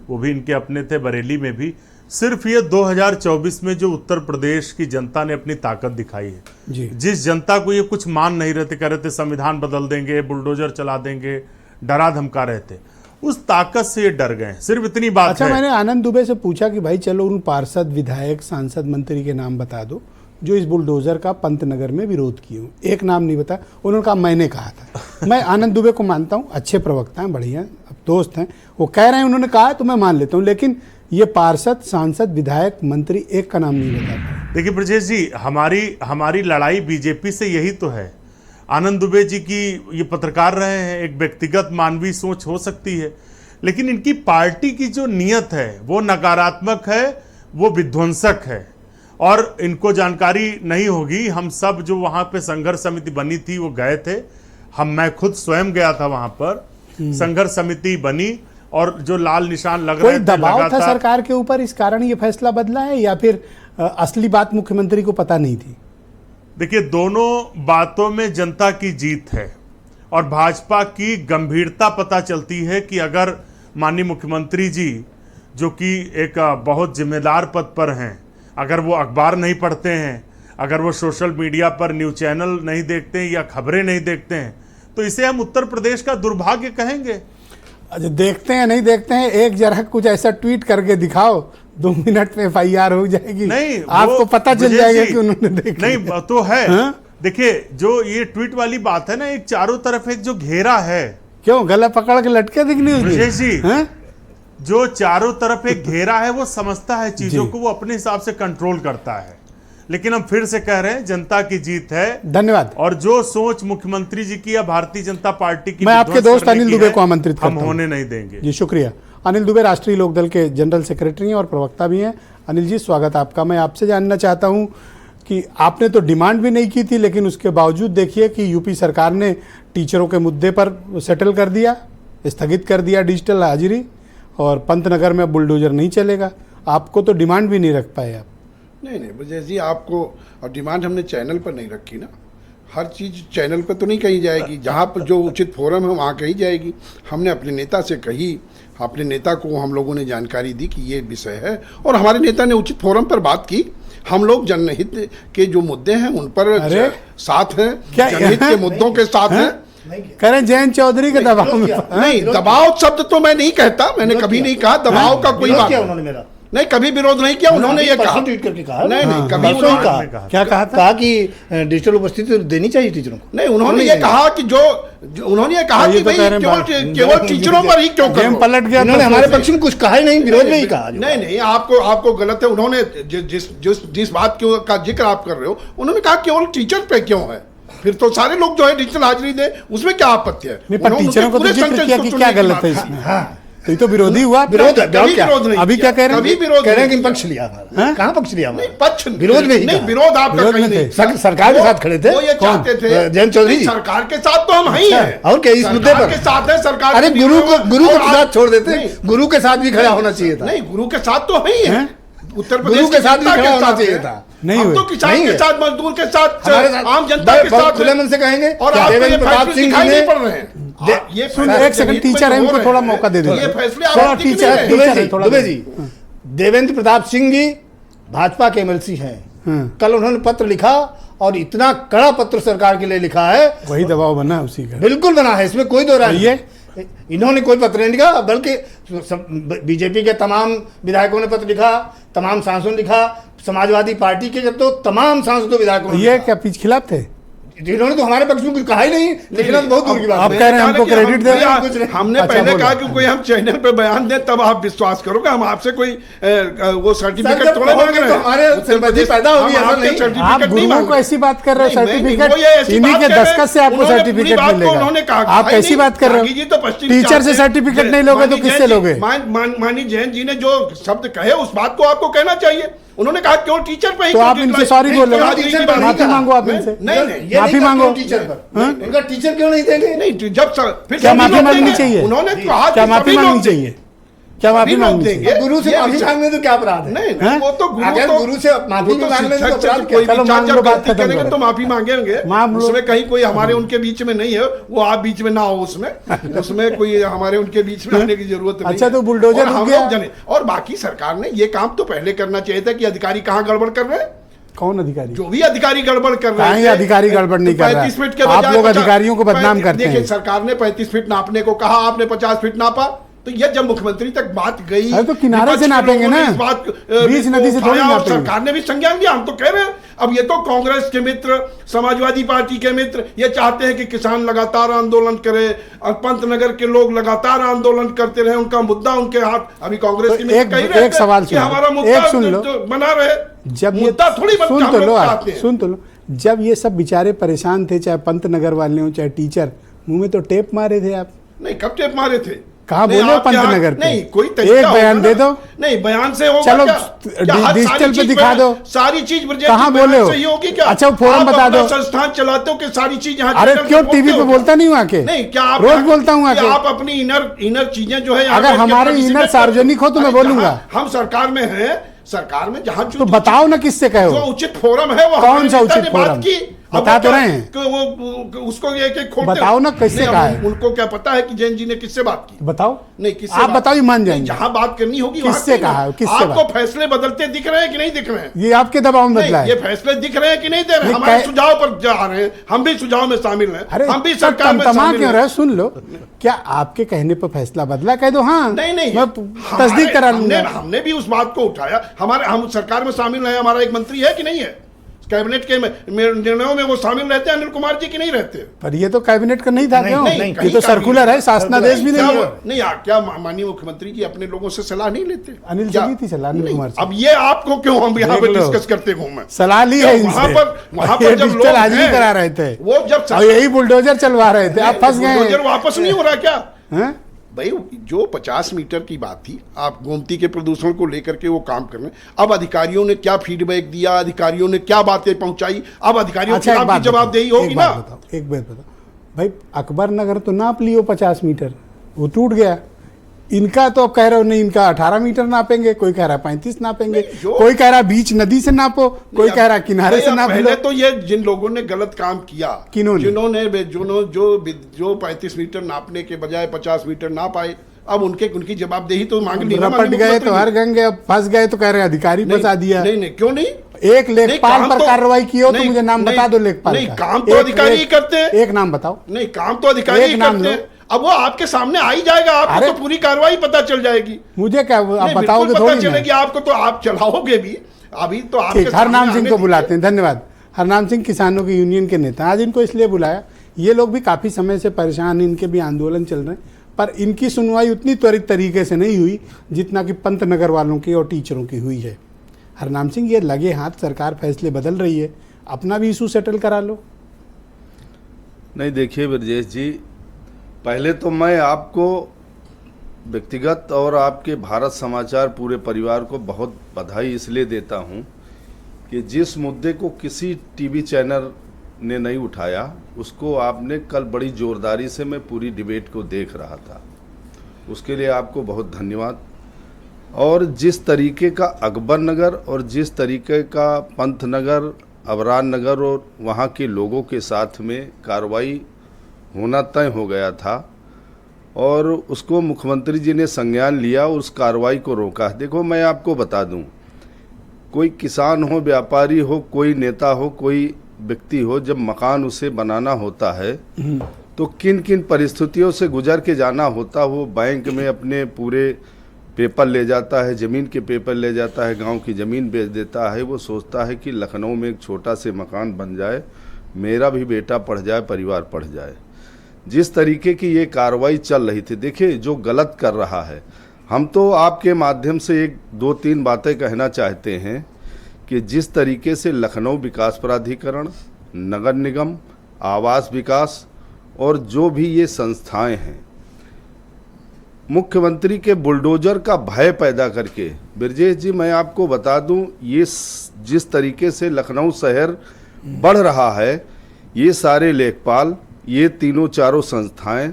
वो भी इनके अपने थे, बरेली में भी। सिर्फ ये 2024 में जो उत्तर प्रदेश की जनता ने अपनी ताकत दिखाई है जी। जिस जनता को ये कुछ मान नहीं रहे थे, कह रहे थे संविधान बदल देंगे, बुलडोजर चला देंगे, डरा धमका रहे थे, उस ताकत से ये डर गए। सिर्फ इतनी बात अच्छा, मैंने आनंद दुबे से पूछा कि भाई चलो उन पार्षद, विधायक, सांसद, मंत्री के नाम बता दो जो इस बुलडोजर का पंतनगर में विरोध किए हो। एक नाम नहीं बताया। उन्होंने कहा मैंने कहा था। मैं आनंद दुबे को मानता हूँ, अच्छे प्रवक्ता हैं, बढ़िया दोस्त हैं, वो कह रहे हैं उन्होंने कहा तो मैं मान लेता हूँ, लेकिन ये पार्षद, सांसद, विधायक, मंत्री एक का नाम नहीं बताता। देखिए ब्रजेश जी, हमारी लड़ाई बीजेपी से यही तो है। आनंद दुबे जी की ये पत्रकार रहे हैं, एक व्यक्तिगत मानवीय सोच हो सकती है, लेकिन इनकी पार्टी की जो नीयत है वो नकारात्मक है, वो विध्वंसक है। और इनको जानकारी नहीं होगी। हम सब जो वहां पे संघर्ष समिति बनी थी वो गए थे, मैं खुद स्वयं गया था वहां पर। संघर्ष समिति बनी और जो लाल निशान लग रहे थे, दबाव था सरकार के ऊपर, इस कारण ये फैसला बदला है, या फिर असली बात मुख्यमंत्री को पता नहीं थी? देखिए, दोनों बातों में जनता की जीत है और भाजपा की गंभीरता पता चलती है कि अगर माननीय मुख्यमंत्री जी, जो कि एक बहुत जिम्मेदार पद पर हैं, अगर वो अखबार नहीं पढ़ते हैं, अगर वो सोशल मीडिया पर न्यूज चैनल नहीं देखते हैं या खबरें नहीं देखते हैं, तो इसे हम उत्तर प्रदेश का दुर्भाग्य कहेंगे। अच्छा, देखते हैं नहीं देखते हैं, एक जरा कुछ ऐसा ट्वीट करके दिखाओ, 2 मिनट में FIR हो जाएगी, नहीं आपको पता चल जाएगा कि उन्होंने देखा नहीं तो है। देखिए, जो ये ट्वीट वाली बात है ना, एक चारों तरफ एक जो घेरा है, क्यों गला पकड़ के लटके दिखनी ब्रजेश जी, जो चारों तरफ एक घेरा है वो समझता है चीजों को, वो अपने हिसाब से कंट्रोल करता है। लेकिन हम फिर से कह रहे हैं, जनता की जीत है। धन्यवाद। और जो सोच मुख्यमंत्री जी की या भारतीय जनता पार्टी की, मैं आपके दोस्त अनिल दुबे को आमंत्रित करता हम हूं। होने नहीं देंगे। जी शुक्रिया। अनिल दुबे राष्ट्रीय लोकदल के जनरल सेक्रेटरी हैं और प्रवक्ता भी हैं। अनिल जी, स्वागत आपका। मैं आपसे जानना चाहता हूं कि आपने तो डिमांड भी नहीं की थी, लेकिन उसके बावजूद देखिए कि यूपी सरकार ने टीचरों के मुद्दे पर सेटल कर दिया, स्थगित कर दिया डिजिटल हाजिरी, और पंतनगर में बुलडोजर नहीं चलेगा। आपको तो डिमांड भी नहीं रख पाए आप। नहीं ब्रजेश जी, आपको और डिमांड हमने चैनल पर नहीं रखी ना। हर चीज़ चैनल पर तो नहीं कही जाएगी, जहाँ पर जो उचित फोरम है वहाँ कही जाएगी। हमने अपने नेता से कही, अपने नेता को हम लोगों ने जानकारी दी कि ये विषय है, और हमारे नेता ने उचित फोरम पर बात की। हम लोग जनहित के जो मुद्दे हैं उन पर साथ हैं, जनहित के मुद्दों के साथ हैं। करें जयंत चौधरी के दबाव में नहीं, दबाव शब्द तो मैं नहीं कहता, मैंने कभी नहीं कहा दबाव का कोई बात नहीं, कभी विरोध नहीं किया। उन्होंने ये कहा, ट्वीट करके कहा, नहीं कभी उन्होंने कहा, क्या कहा था? कहा कि डिजिटल उपस्थिति देनी चाहिए टीचरों को। नहीं, उन्होंने ये कहा कि उन्होंने ये कहा कि भाई केवल टीचरों पर ही क्यों करो? पलट गया, उन्होंने हमारे पक्ष में कुछ कहा ही नहीं, विरोध में ही कहा। नहीं, आपको गलत है। उन्होंने जिस बात का जिक्र आप कर रहे हो, उन्होंने कहा केवल टीचर पे क्यों है, फिर तो सारे लोग जो है डिजिटल हाजिरी दे, उसमें क्या आपत्ति है? टीचरों को तो जिक्र किया कि क्या गलत है इसमें? तो ये तो विरोधी हुआ। विरोध नहीं, अभी क्या कह रहे हैं? कह रहे हैं कि पक्ष लिया हमारा। कहाँ पक्ष लिया हमारा? पक्ष विरोध में ही नहीं, विरोध आपका कहीं नहीं। सरकार के साथ खड़े थे, वो ये चाहते थे जयंत चौधरी सरकार के साथ तो हम ही हैं। और क्या इस मुद्दे पर के साथ है सरकार? अरे गुरु को साथ छोड़ देते, गुरु के साथ भी खड़ा होना चाहिए था। नहीं, गुरु के साथ तो ही है, उत्तर प्रदेश गुरु के साथ भी खड़ा होना चाहिए था। नहीं, तो किसान के साथ, मजदूर के साथ, आम जनता के साथ खुले मन से कहेंगे। और देवेंद्र प्रताप सिंह जी नहीं पड़ रहे हैं। ये एक सेकंड, टीचर है, उनको थोड़ा मौका दे दो। ये फैसले टीचर दुबे जी, देवेंद्र प्रताप सिंह जी भाजपा के MLC हैं। कल उन्होंने पत्र लिखा, और इतना कड़ा पत्र सरकार के लिए लिखा है, वही दबाव बना है उसी का। बिल्कुल बना है, इसमें कोई दो राय नहीं है। इन्होंने कोई पत्र नहीं लिखा, बल्कि बीजेपी के तमाम विधायकों ने पत्र लिखा, तमाम सांसदों ने लिखा, समाजवादी पार्टी के तो तमाम सांसदों विधायकों ने। ये क्या पीछे खिलाफ थे? इन्होंने तो हमारे पक्ष में कुछ कहा ही नहीं, लिखना तो बहुत दूर की बात है। आप कह रहे हैं हमको क्रेडिट दे। हमने पहले कहा कि कोई हम चैनल पे बयान दें तब आप विश्वास करोगे। हम आपसे कोई वो सर्टिफिकेट थोड़ा मांग रहे हैं। हमारे सिंपैथी पैदा होगी, ऐसा नहीं। आप गुरुओं को ऐसी बात कर रहे हो, सर्टिफिकेट इन्हीं के दस्खत से आपको सर्टिफिकेट मिलेगा। आप कैसी बात कर रहे हो? टीचर से सर्टिफिकेट नहीं लोगे तो किससे लोगे? माननीय जैन जी ने जो शब्द कहे उस बात को आपको कहना चाहिए। उन्होंने कहा क्यों टीचर पे ही, तो आप इनसे सॉरी बोलो, माफी मांगो आप इनसे। नहीं, माफी मांगो। टीचर पर उनका टीचर क्यों नहीं देंगे? नहीं, जब फिर क्या माफी मांगनी चाहिए? उन्होंने कहा क्या माफी मांगनी चाहिए? क्या माफी मांगनी चाहिए? गुरु से माफी मांगने तो क्या अपराध है? नहीं, वो तो गुरु से माफी मांगने तो अपराध क्या? चलो मान लो, बात करेंगे तो माफी मांगेंगे, उसमें कहीं कोई हमारे उनके बीच में नहीं है। वो आप बीच में ना हो, उसमें कोई हमारे उनके बीच में आने की जरूरत नहीं। अच्छा, तो बुलडोजर हम लोग जाने। और बाकी सरकार ने ये काम तो पहले करना चाहिए था कि अधिकारी कहाँ गड़बड़ कर रहे हैं। कौन अधिकारी? जो भी अधिकारी गड़बड़ कर रहे हैं। अधिकारी गड़बड़ नहीं कर रहा है। 35 फीट के आप लोग अधिकारियों को बदनाम करते हैं। देखिए, सरकार ने 35 फीट नापने को कहा, आपने 50 फीट नापा। तो ये जब मुख्यमंत्री तक बात गई, तो किनारे से नापेंगे ना, इस बात 20 नदी से थोड़ी नापेंगे। सरकार ने भी संज्ञान लिया। हम तो कह रहे हैं, अब ये तो कांग्रेस के मित्र, समाजवादी पार्टी के मित्र ये चाहते हैं कि किसान लगातार आंदोलन करे और पंतनगर के लोग लगातार आंदोलन करते रहे, उनका मुद्दा उनके हाथ। अभी कांग्रेस के मित्र कह रहे हैं कि हमारा मुद्दा बना रहे। जब मुद्दा थोड़ी सुन तो लो, जब ये सब बेचारे परेशान थे, चाहे पंतनगर वाले हो चाहे टीचर, मुंह में तो टेप मारे थे आप। नहीं, कब टेप मारे थे? कहाँ नहीं, बोले आपके यहाँ- पंतनगर पे? नहीं, कोई एक तरीका बयान होगा दे ना। दो। नहीं, बयान से होगा चलो, क्या? क्या हर डिजिटल सारी पे चीज दिखा दो। सारी चीज ब्रजेश कहाँ जी बोले बयान हो? से ही होगी क्या? अच्छा, फोरम आप बता अपना दो। संस्थान चलाते हो कि सारी चीज यहाँ अरे चैनल पे क्यों बोलते टीवी पे हो? बोलता नहीं हूँ आके? नहीं, क्या आप रोज बोलता हूँ क्या आके। आप अपनी इनर चीजें जो है यहाँ अगर पे हमारे किसी इनर में- सार्वजनिक हो तो मैं अरे बोलूंगा। जहाँ हम सरकार में हैं, सरकार में जहाँ तो बताओ ना किससे कहे जो हो? उचित फोरम है वो कौन हमारे सा नेता उचित ने बात फोरम? की। अब बता वो तो क्या- रहे हैं। कि वो उसको एक एक खोलते बताओ ना किससे नहीं, कहा अब है? उनको क्या पता है कि जैन जी ने किससे बात की? बताओ। नहीं, किससे आप बात- बताओ, मान नहीं, जाएंगे। जहाँ बात करनी होगी वहाँ किससे करिए। कहा है? किससे आपको बात? फैसले बदलते दिख रहे हैं कि नहीं दिख रहे हैं? ये आपके दबाव में बदला नहीं, ये है। फैसले दिख रहे हैं कि नहीं दे रहे हैं? ये हमारे कै- सुझाव पर जा रहे हैं, हम भी सुझाव में शामिल हैं, अरे हम भी तब सरकार में तमा शामिल क्यों हैं। रहे? सुन लो, क्या आपके कहने पर फैसला बदला? कह दो हाँ। नहीं नहीं, मैं तस्दीक करा लूंगा। हमने भी उस बात को उठाया। हम सरकार में शामिल हैं, हमारा एक मंत्री है कि नहीं है? कैबिनेट के निर्णयों में वो शामिल रहते हैं अनिल कुमार जी की नहीं रहते? पर ये तो कैबिनेट का नहीं था क्यों? नहीं, ये कहीं तो का सर्कुलर है, शासनादेश भी नहीं है। नहीं, क्या माननीय मुख्यमंत्री जी अपने लोगों से सलाह नहीं लेते? अनिल क्या? से ली थी सलाह, अनिल नहीं, कुमार से। अब ये आपको क्यों हम यहाँ पे देख लो। डिस्कस करते घूमे? सलाह ली है वहां इनसे। पर ये जब लोग डिजिटल हाजिरी हैं, करा रहे थे, वो जब और यही बुलडोजर चलवा रहे थे, आप फंस गए बुलडोजर वापस नहीं हो रहा क्या? हैं? भाई जो 50 मीटर की बात थी, आप गोमती के प्रदूषण को लेकर के वो काम कर रहे हैं। अब अधिकारियों ने क्या फीडबैक दिया, अधिकारियों ने क्या बातें पहुंचाई, अब अधिकारियों अच्छा, के एक खिलाफ बात भी जवाबदेही बताओ, होगी एक ना। बात बताओ, एक बात बताओ भाई, अकबर नगर तो नाप लियो 50 मीटर, वो टूट गया। इनका तो अब कह रहे हो नहीं, इनका 18 मीटर नापेंगे, कोई कह रहा 35 नापेंगे, कोई कह रहा बीच नदी से नापो, कोई कह रहा किनारे से नाप लो। पहले तो ये जिन लोगों ने गलत काम किया, किन्होंने? जो 35 मीटर नापने के बजाय 50 मीटर नाप आए, अब उनकी जवाबदेही तो मांग ली ना। रपट गए तो हर गंगे, अब फंस गए तो कह रहे अधिकारी फंसा दिया। नहीं, क्यों नहीं? एक लेखपाल पर कार्रवाई की हो तो मुझे नाम बता दो लेखपाल नहीं, का। काम तो अधिकारी ही करते हैं। एक नाम बताओ। नहीं, काम तो अधिकारी ही करते हैं। अब वो आपके सामने आ ही जाएगा, आपको तो पूरी कार्रवाई पता चल जाएगी। मुझे क्या, आप बताओगे पता थोड़ी चलेगी आपको, तो आप चलाओगे भी। अभी तो आप हरनाम सिंह को बुलाते हैं। धन्यवाद। हरनाम सिंह किसानों की यूनियन के नेता, आज इनको इसलिए बुलाया, ये लोग भी काफी समय से परेशान, इनके भी आंदोलन चल रहे हैं, पर इनकी सुनवाई उतनी त्वरित तरीके से नहीं हुई जितना कि पंतनगर वालों की और टीचरों की हुई है। हरनाम सिंह, ये लगे हाथ सरकार फैसले बदल रही है, अपना भी इशू सेटल करा लो। नहीं, देखिए ब्रजेश जी, पहले तो मैं आपको व्यक्तिगत और आपके भारत समाचार पूरे परिवार को बहुत बधाई इसलिए देता हूं कि जिस मुद्दे को किसी टीवी चैनल ने नहीं उठाया, उसको आपने कल बड़ी जोरदारी से, मैं पूरी डिबेट को देख रहा था, उसके लिए आपको बहुत धन्यवाद। और जिस तरीके का अकबर नगर और जिस तरीके का पंतनगर, अबरार नगर और वहाँ के लोगों के साथ में कार्रवाई होना तय हो गया था और उसको मुख्यमंत्री जी ने संज्ञान लिया, उस कार्रवाई को रोका। देखो, मैं आपको बता दूं, कोई किसान हो, व्यापारी हो, कोई नेता हो, कोई व्यक्ति हो, जब मकान उसे बनाना होता है तो किन किन परिस्थितियों से गुजर के जाना होता, वो बैंक में अपने पूरे पेपर ले जाता है, ज़मीन के पेपर ले जाता है, गांव की ज़मीन बेच देता है, वो सोचता है कि लखनऊ में एक छोटा से मकान बन जाए, मेरा भी बेटा पढ़ जाए, परिवार पढ़ जाए। जिस तरीके की ये कार्रवाई चल रही थी, देखिए जो गलत कर रहा है, हम तो आपके माध्यम से एक दो तीन बातें कहना चाहते हैं कि जिस तरीके से लखनऊ विकास प्राधिकरण, नगर निगम, आवास विकास और जो भी ये संस्थाएं हैं, मुख्यमंत्री के बुलडोजर का भय पैदा करके, ब्रजेश जी मैं आपको बता दूं, ये जिस तरीके से लखनऊ शहर बढ़ रहा है, ये सारे लेखपाल, ये तीनों चारों संस्थाएं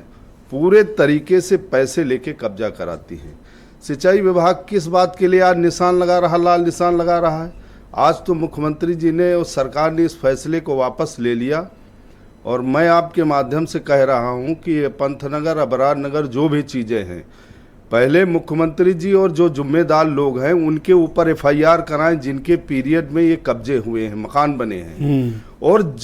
पूरे तरीके से पैसे लेके कब्जा कराती हैं। सिंचाई विभाग किस बात के लिए आज निशान लगा रहा, लाल निशान लगा रहा है? आज तो मुख्यमंत्री जी ने और सरकार ने इस फैसले को वापस ले लिया और मैं आपके माध्यम से कह रहा हूं कि ये पंतनगर, अबरार नगर, जो भी चीज़ें हैं, पहले मुख्यमंत्री जी और जो जिम्मेदार लोग हैं उनके ऊपर FIR कराएं, जिनके पीरियड में ये कब्जे हुए हैं, मकान बने हैं, और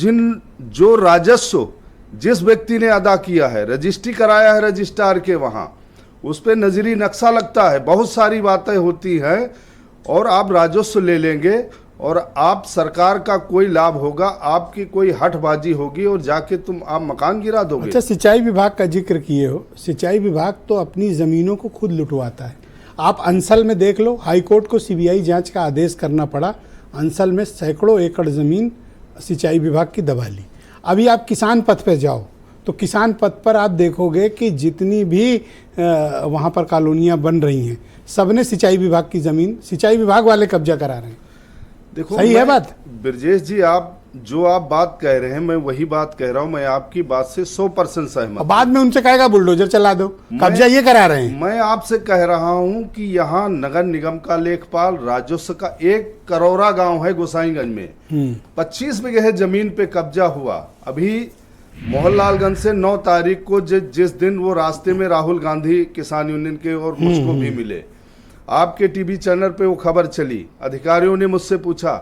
जो राजस्व जिस व्यक्ति ने अदा किया है, रजिस्ट्री कराया है रजिस्ट्रार के वहाँ, उस पर नजरी नक्शा लगता है, बहुत सारी बातें होती हैं, और आप राजस्व ले लेंगे और आप सरकार का कोई लाभ होगा, आपकी कोई हठबाजी होगी और जाके आप मकान गिरा दोगे। अच्छा, सिंचाई विभाग का जिक्र किए हो, सिंचाई विभाग तो अपनी ज़मीनों को खुद लुटवाता है। आप अंसल में देख लो, हाईकोर्ट को CBI जांच का आदेश करना पड़ा, अंसल में सैकड़ों एकड़ ज़मीन सिंचाई विभाग की दबा ली। अभी आप किसान पथ पे जाओ तो किसान पथ पर आप देखोगे कि जितनी भी वहाँ पर कॉलोनियाँ बन रही हैं, सबने सिंचाई विभाग की ज़मीन सिंचाई विभाग वाले कब्जा करा रहे हैं। देखो, सही है बात ब्रजेश जी, आप बात कह रहे हैं मैं वही बात कह रहा हूं। मैं आपकी बात से 100% सहमत। बाद में उनसे कहेगा बुलडोजर चला दो, कब्जा ये करा रहे हैं। मैं आपसे कह रहा हूं कि यहाँ नगर निगम का लेखपाल, राजस्व का एक करौरा गांव है गोसाईगंज में, 25 बीघे जमीन पे कब्जा हुआ। अभी मोहनलालगंज से 9 तारीख को जिस दिन वो रास्ते में राहुल गांधी किसान यूनियन के और मुझको भी मिले, आपके टीवी चैनल पे वो खबर चली, अधिकारियों ने मुझसे पूछा।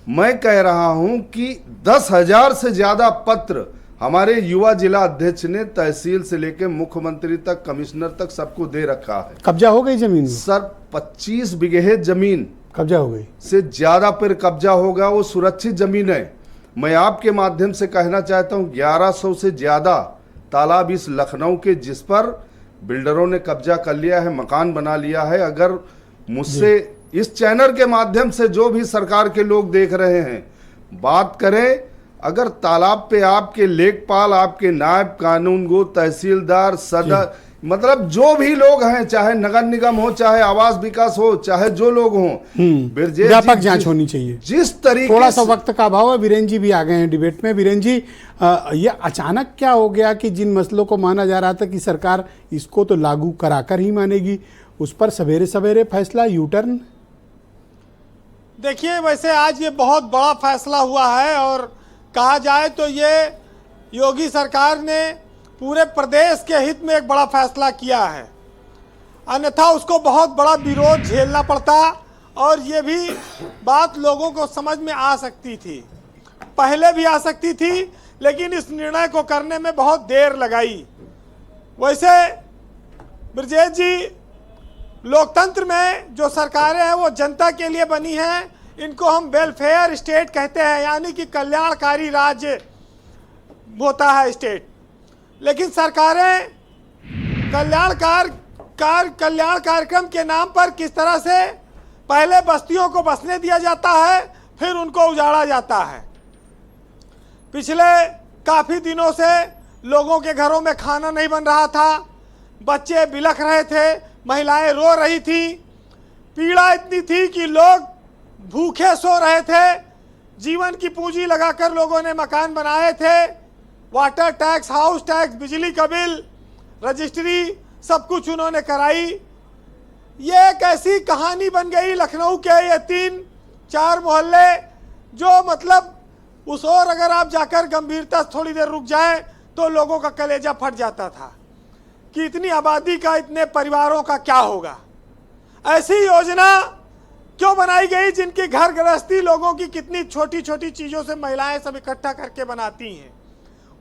मैं कह रहा हूं कि 10,000 से ज्यादा पत्र हमारे युवा जिला अध्यक्ष ने तहसील से लेकर मुख्यमंत्री तक, कमिश्नर तक सबको दे रखा है। कब्जा हो गई जमीन सर, 25 बीघे जमीन कब्जा हो गई से ज्यादा पर कब्जा होगा। वो सुरक्षित जमीन है। मैं आपके माध्यम से कहना चाहता हूं 1100 से ज्यादा तालाब इस लखनऊ के, जिस पर बिल्डरों ने कब्जा कर लिया है, मकान बना लिया है। अगर मुझसे इस चैनल के माध्यम से जो भी सरकार के लोग देख रहे हैं बात करें, अगर तालाब पे आपके लेखपाल, आपके नायब कानूनगो, तहसीलदार, सदर, मतलब जो भी लोग हैं, चाहे नगर निगम हो, चाहे आवास विकास हो, चाहे जो लोग हों, व्यापक जांच होनी चाहिए। जिस तरीके थोड़ा सा वक्त का अभाव है, वीरेन जी भी आ गए हैं डिबेट में। वीरेन जी, ये अचानक क्या हो गया कि जिन मसलों को माना जा रहा था कि सरकार इसको तो लागू कराकर ही मानेगी, उस पर सवेरे सवेरे फैसला, यू टर्न? देखिए, वैसे आज ये बहुत बड़ा फैसला हुआ है और कहा जाए तो ये योगी सरकार ने पूरे प्रदेश के हित में एक बड़ा फैसला किया है, अन्यथा उसको बहुत बड़ा विरोध झेलना पड़ता और ये भी बात लोगों को समझ में आ सकती थी, पहले भी आ सकती थी, लेकिन इस निर्णय को करने में बहुत देर लगाई। वैसे ब्रजेश जी, लोकतंत्र में जो सरकारें हैं वो जनता के लिए बनी हैं, इनको हम वेलफेयर स्टेट कहते हैं, यानी कि कल्याणकारी राज्य होता है स्टेट। लेकिन सरकारें कल्याण कार्यक्रम के नाम पर किस तरह से पहले बस्तियों को बसने दिया जाता है, फिर उनको उजाड़ा जाता है। पिछले काफ़ी दिनों से लोगों के घरों में खाना नहीं बन रहा था, बच्चे बिलख रहे थे, महिलाएं रो रही थी, पीड़ा इतनी थी कि लोग भूखे सो रहे थे। जीवन की पूंजी लगाकर लोगों ने मकान बनाए थे, वाटर टैक्स, हाउस टैक्स, बिजली का बिल, रजिस्ट्री, सब कुछ उन्होंने कराई। ये एक ऐसी कहानी बन गई लखनऊ के ये 3-4 मोहल्ले, जो मतलब उस ओर अगर आप जाकर गंभीरता से थोड़ी देर रुक जाएं तो लोगों का कलेजा फट जाता था कि इतनी आबादी का, इतने परिवारों का क्या होगा। ऐसी योजना क्यों बनाई गई जिनकी घर गृहस्थी लोगों की कितनी छोटी छोटी चीज़ों से महिलाएं सब इकट्ठा करके बनाती हैं,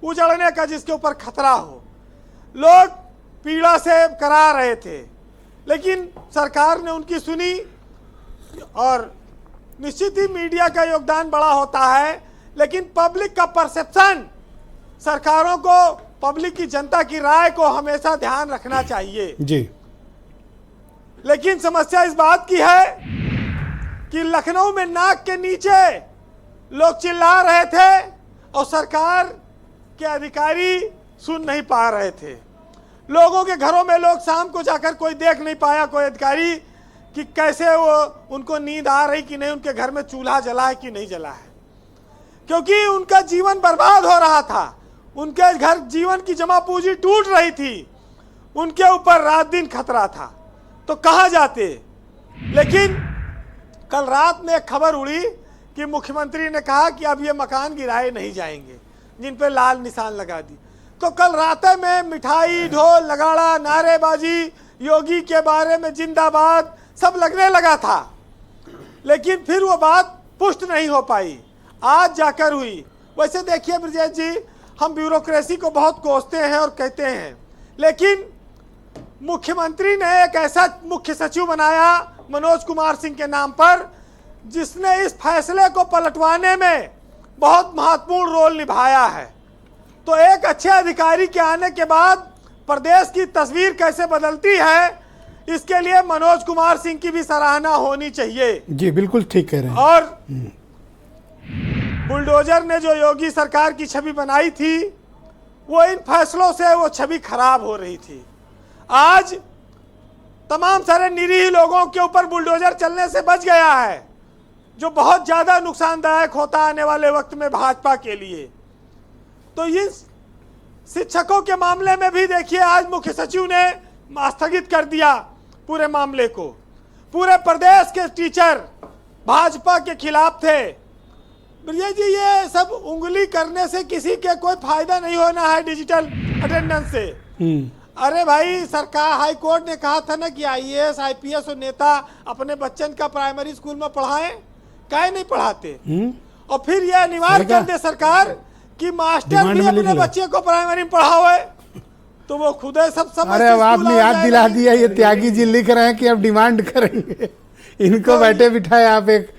उजड़ने का जिसके ऊपर खतरा हो। लोग पीड़ा से करा रहे थे, लेकिन सरकार ने उनकी सुनी। और निश्चित ही मीडिया का योगदान बड़ा होता है, लेकिन पब्लिक का परसेप्शन, सरकारों को, पब्लिक की, जनता की राय को हमेशा ध्यान रखना चाहिए जी। लेकिन समस्या इस बात की है कि लखनऊ में नाक के नीचे लोग चिल्ला रहे थे और सरकार के अधिकारी सुन नहीं पा रहे थे। लोगों के घरों में लोग शाम को जाकर कोई देख नहीं पाया, कोई अधिकारी, कि कैसे वो उनको नींद आ रही कि नहीं, उनके घर में चूल्हा जला है कि नहीं जला है, क्योंकि उनका जीवन बर्बाद हो रहा था, उनके घर जीवन की जमा पूंजी टूट रही थी, उनके ऊपर रात दिन खतरा था। तो कहाँ जाते। लेकिन कल रात में एक खबर उड़ी कि मुख्यमंत्री ने कहा कि अब ये मकान गिराए नहीं जाएंगे जिन पे लाल निशान लगा दी। तो कल रात में मिठाई, ढोल, नगाड़ा, नारेबाजी, योगी के बारे में जिंदाबाद सब लगने लगा था, लेकिन फिर वो बात पुष्ट नहीं हो पाई, आज जाकर हुई। वैसे देखिए ब्रजेश जी, हम ब्यूरोक्रेसी को बहुत कोसते हैं और कहते हैं, लेकिन मुख्यमंत्री ने एक ऐसा मुख्य सचिव बनाया मनोज कुमार सिंह के नाम पर, जिसने इस फैसले को पलटवाने में बहुत महत्वपूर्ण रोल निभाया है। तो एक अच्छे अधिकारी के आने के बाद प्रदेश की तस्वीर कैसे बदलती है, इसके लिए मनोज कुमार सिंह की भी सराहना होनी चाहिए। जी बिल्कुल ठीक कह रहे हैं। और बुलडोजर ने जो योगी सरकार की छवि बनाई थी, वो इन फैसलों से वो छवि खराब हो रही थी। आज तमाम सारे निरीह लोगों के ऊपर बुलडोजर चलने से बच गया है, जो बहुत ज़्यादा नुकसानदायक होता आने वाले वक्त में भाजपा के लिए। तो इन शिक्षकों के मामले में भी देखिए, आज मुख्य सचिव ने स्थगित कर दिया पूरे मामले को। पूरे प्रदेश के टीचर भाजपा के खिलाफ थे। ब्रजेश जी, ये सब उंगली करने से किसी के कोई फायदा नहीं होना है डिजिटल अटेंडेंस से। अरे भाई, सरकार हाई कोर्ट ने कहा था ना कि आईएएस आईपीएस और नेता अपने बच्चन का प्राइमरी स्कूल में पढ़ाएं, काहे नहीं पढ़ाते? और फिर यह अनिवार्य कर दे सरकार कि मास्टर भी अपने बच्चे को प्राइमरी में पढ़ावे, तो वो खुद सब समझ। अरे अब आपने याद दिला दिया, ये त्यागी जी लिख रहे हैं कि अब डिमांड करेंगे। इनको तो बैठे बिठाए आप एक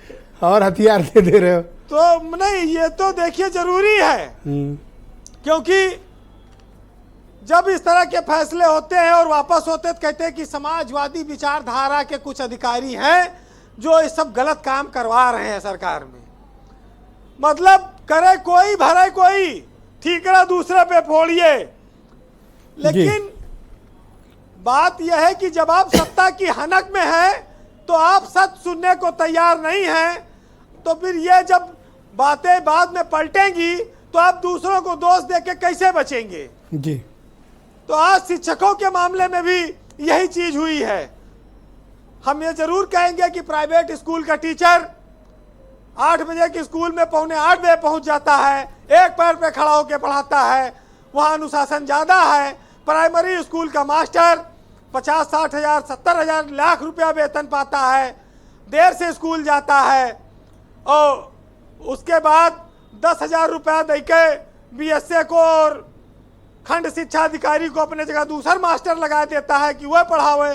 और हथियार दे रहे हो। तो नहीं, ये तो देखिए जरूरी है, क्योंकि जब इस तरह के फैसले होते हैं और वापस होते तो कहते हैं कि समाजवादी विचारधारा के कुछ अधिकारी हैं जो ये सब गलत काम करवा रहे हैं सरकार में। मतलब करे कोई भरे कोई, ठीकरा दूसरे पे फोड़िए। लेकिन बात यह है कि जब आप सत्ता की हनक में हैं तो आप सच सुनने को तैयार नहीं हैं, तो फिर ये जब बातें बाद में पलटेंगी तो आप दूसरों को दोष देके कैसे बचेंगे? जी। तो आज शिक्षकों के मामले में भी यही चीज हुई है। हम ये जरूर कहेंगे कि प्राइवेट स्कूल का टीचर 8 बजे के स्कूल में 7:45 बजे पहुंच जाता है, एक पैर पे खड़ा होकर पढ़ाता है, वहाँ अनुशासन ज़्यादा है। प्राइमरी स्कूल का मास्टर 50-60 हज़ार 70 हज़ार लाख रुपया वेतन पाता है, देर से स्कूल जाता है और उसके बाद 10,000 रुपया दे के बीएसए को और खंड शिक्षा अधिकारी को अपने जगह दूसरा मास्टर लगा देता है कि वह पढ़ावे।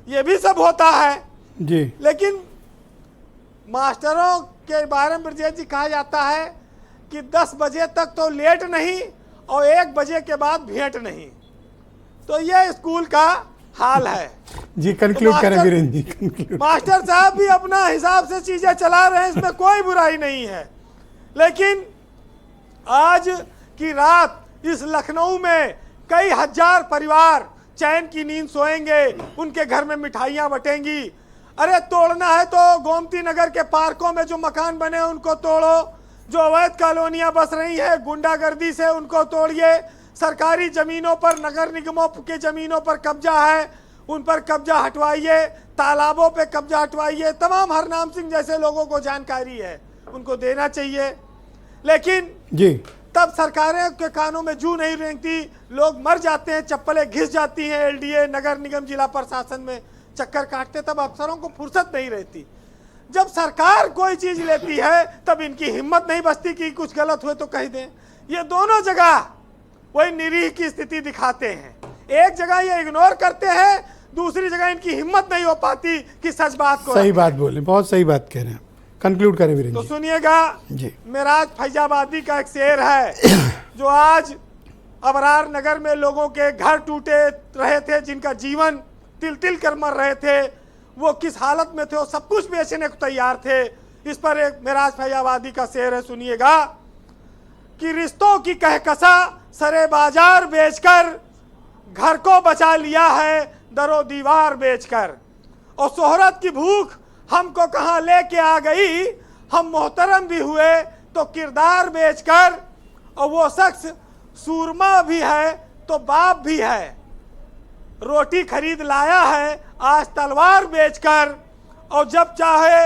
ये भी सब होता है जी। लेकिन मास्टरों के बारे में ब्रजेश जी कहा जाता है कि 10 बजे तक तो लेट नहीं और 1 बजे के बाद भेंट नहीं। तो ये स्कूल का हाल है जी। कंक्लूड तो करें वीरेंद्र जी। मास्टर साहब भी अपना हिसाब से चीजें चला रहे हैं, इसमें कोई बुराई नहीं है। लेकिन आज की रात इस लखनऊ में कई हजार परिवार चैन की नींद सोएंगे, उनके घर में मिठाइयाँ बटेंगी। अरे तोड़ना है तो गोमती नगर के पार्कों में जो मकान बने हैं उनको तोड़ो, जो अवैध कॉलोनियाँ बस रही है गुंडागर्दी से उनको तोड़िए, सरकारी जमीनों पर नगर निगमों के जमीनों पर कब्जा है उन पर कब्जा हटवाइए, तालाबों पे कब्जा हटवाइए। तमाम हरनाम सिंह जैसे लोगों को जानकारी है, उनको देना चाहिए। लेकिन जी तब सरकारें के कानों में जू नहीं रेंगती, लोग मर जाते हैं, चप्पलें घिस जाती हैं, एलडीए नगर निगम जिला प्रशासन में चक्कर काटते, तब अफसरों को फुर्सत नहीं रहती। जब सरकार कोई चीज लेती है तब इनकी हिम्मत नहीं बचती कि कुछ गलत हुए तो कह दें। ये दोनों जगह वही निरीह की स्थिति दिखाते हैं। एक जगह ये इग्नोर करते हैं, दूसरी जगह इनकी हिम्मत नहीं हो पाती कि सच बात को। सही बात बोले, बहुत सही बात कह रहे हैं। कंक्लूड करें वीरेंद्र तो सुनिएगा जी। मेराज फैजाबादी का एक शेर है जो आज अबरार नगर में लोगों के घर टूटे रहे थे, जिनका जीवन तिल तिल कर मर रहे थे, वो किस हालत में थे, वो सब कुछ बेचने को तैयार थे। इस पर एक मेराज फैजाबादी का शेर है, सुनिएगा कि रिश्तों की कहकसा सरे बाजार बेचकर घर को बचा लिया है दरो दीवार बेचकर, और शोहरत की भूख हमको कहाँ लेके आ गई, हम मोहतरम भी हुए तो किरदार बेचकर, और वो शख्स सूरमा भी है तो बाप भी है, रोटी खरीद लाया है आज तलवार बेचकर, और जब चाहे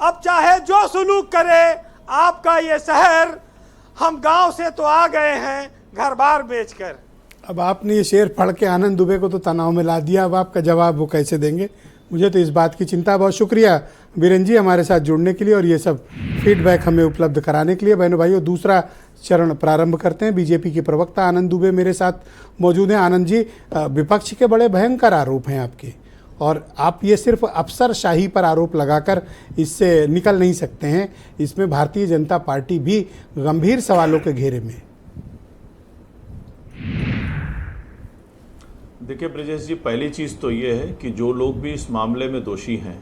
अब चाहे जो सुलूक करे आपका ये शहर, हम गांव से तो आ गए हैं घर बार बेचकर। अब आपने ये शेर पढ़ के आनंद दुबे को तो तनाव में ला दिया, अब आपका जवाब वो कैसे देंगे, मुझे तो इस बात की चिंता। बहुत शुक्रिया वीरेंद्र जी हमारे साथ जुड़ने के लिए और ये सब फीडबैक हमें उपलब्ध कराने के लिए। बहनों भाइयों, दूसरा चरण प्रारंभ करते हैं। बीजेपी के प्रवक्ता आनंद दुबे मेरे साथ मौजूद हैं। आनंद जी, विपक्ष के बड़े भयंकर आरोप हैं आपके, और आप ये सिर्फ अफसरशाही पर आरोप लगाकर इससे निकल नहीं सकते हैं, इसमें भारतीय जनता पार्टी भी गंभीर सवालों के घेरे में। देखिए ब्रजेश जी, पहली चीज़ तो ये है कि जो लोग भी इस मामले में दोषी हैं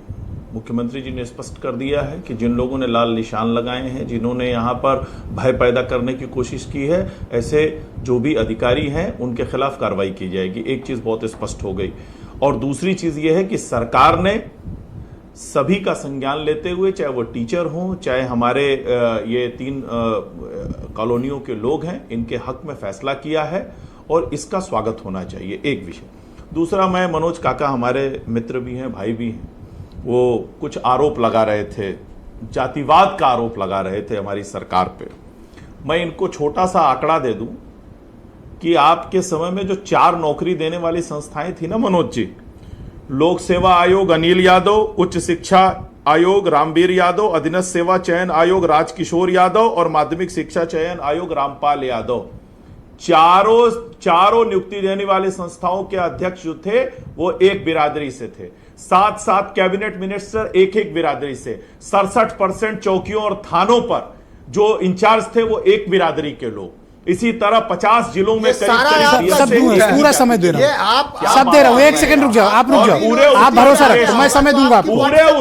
मुख्यमंत्री जी ने स्पष्ट कर दिया है कि जिन लोगों ने लाल निशान लगाए हैं, जिन्होंने यहाँ पर भय पैदा करने की कोशिश की है, ऐसे जो भी अधिकारी हैं उनके खिलाफ कार्रवाई की जाएगी। एक चीज़ बहुत स्पष्ट हो गई। और दूसरी चीज़ ये है कि सरकार ने सभी का संज्ञान लेते हुए, चाहे वो टीचर हों, चाहे हमारे ये 3 कॉलोनियों के लोग हैं, इनके हक में फैसला किया है और इसका स्वागत होना चाहिए। एक विषय। दूसरा, मैं मनोज काका हमारे मित्र भी हैं, भाई भी हैं, वो कुछ आरोप लगा रहे थे, जातिवाद का आरोप लगा रहे थे हमारी सरकार पे। मैं इनको छोटा सा आंकड़ा दे दूं कि आपके समय में जो 4 नौकरी देने वाली संस्थाएं थी ना मनोज जी, लोक सेवा आयोग अनिल यादव, उच्च शिक्षा आयोग रामवीर यादव, अधीनस्थ सेवा चयन आयोग राजकिशोर यादव और माध्यमिक शिक्षा चयन आयोग रामपाल यादव, चारों नियुक्ति देने वाली संस्थाओं के अध्यक्ष जो थे वो एक बिरादरी से थे। 7 कैबिनेट मिनिस्टर एक बिरादरी से। 67% चौकियों और थानों पर जो इंचार्ज थे वो एक बिरादरी के लोग। इसी तरह 50 जिलों में पूरा समय दे रहा हूं, सब दे रहा हूं। 1 सेकंड रुक जाओ, आप रुक जाओ, आप भरोसा रखो, मैं समय दूंगा आपको,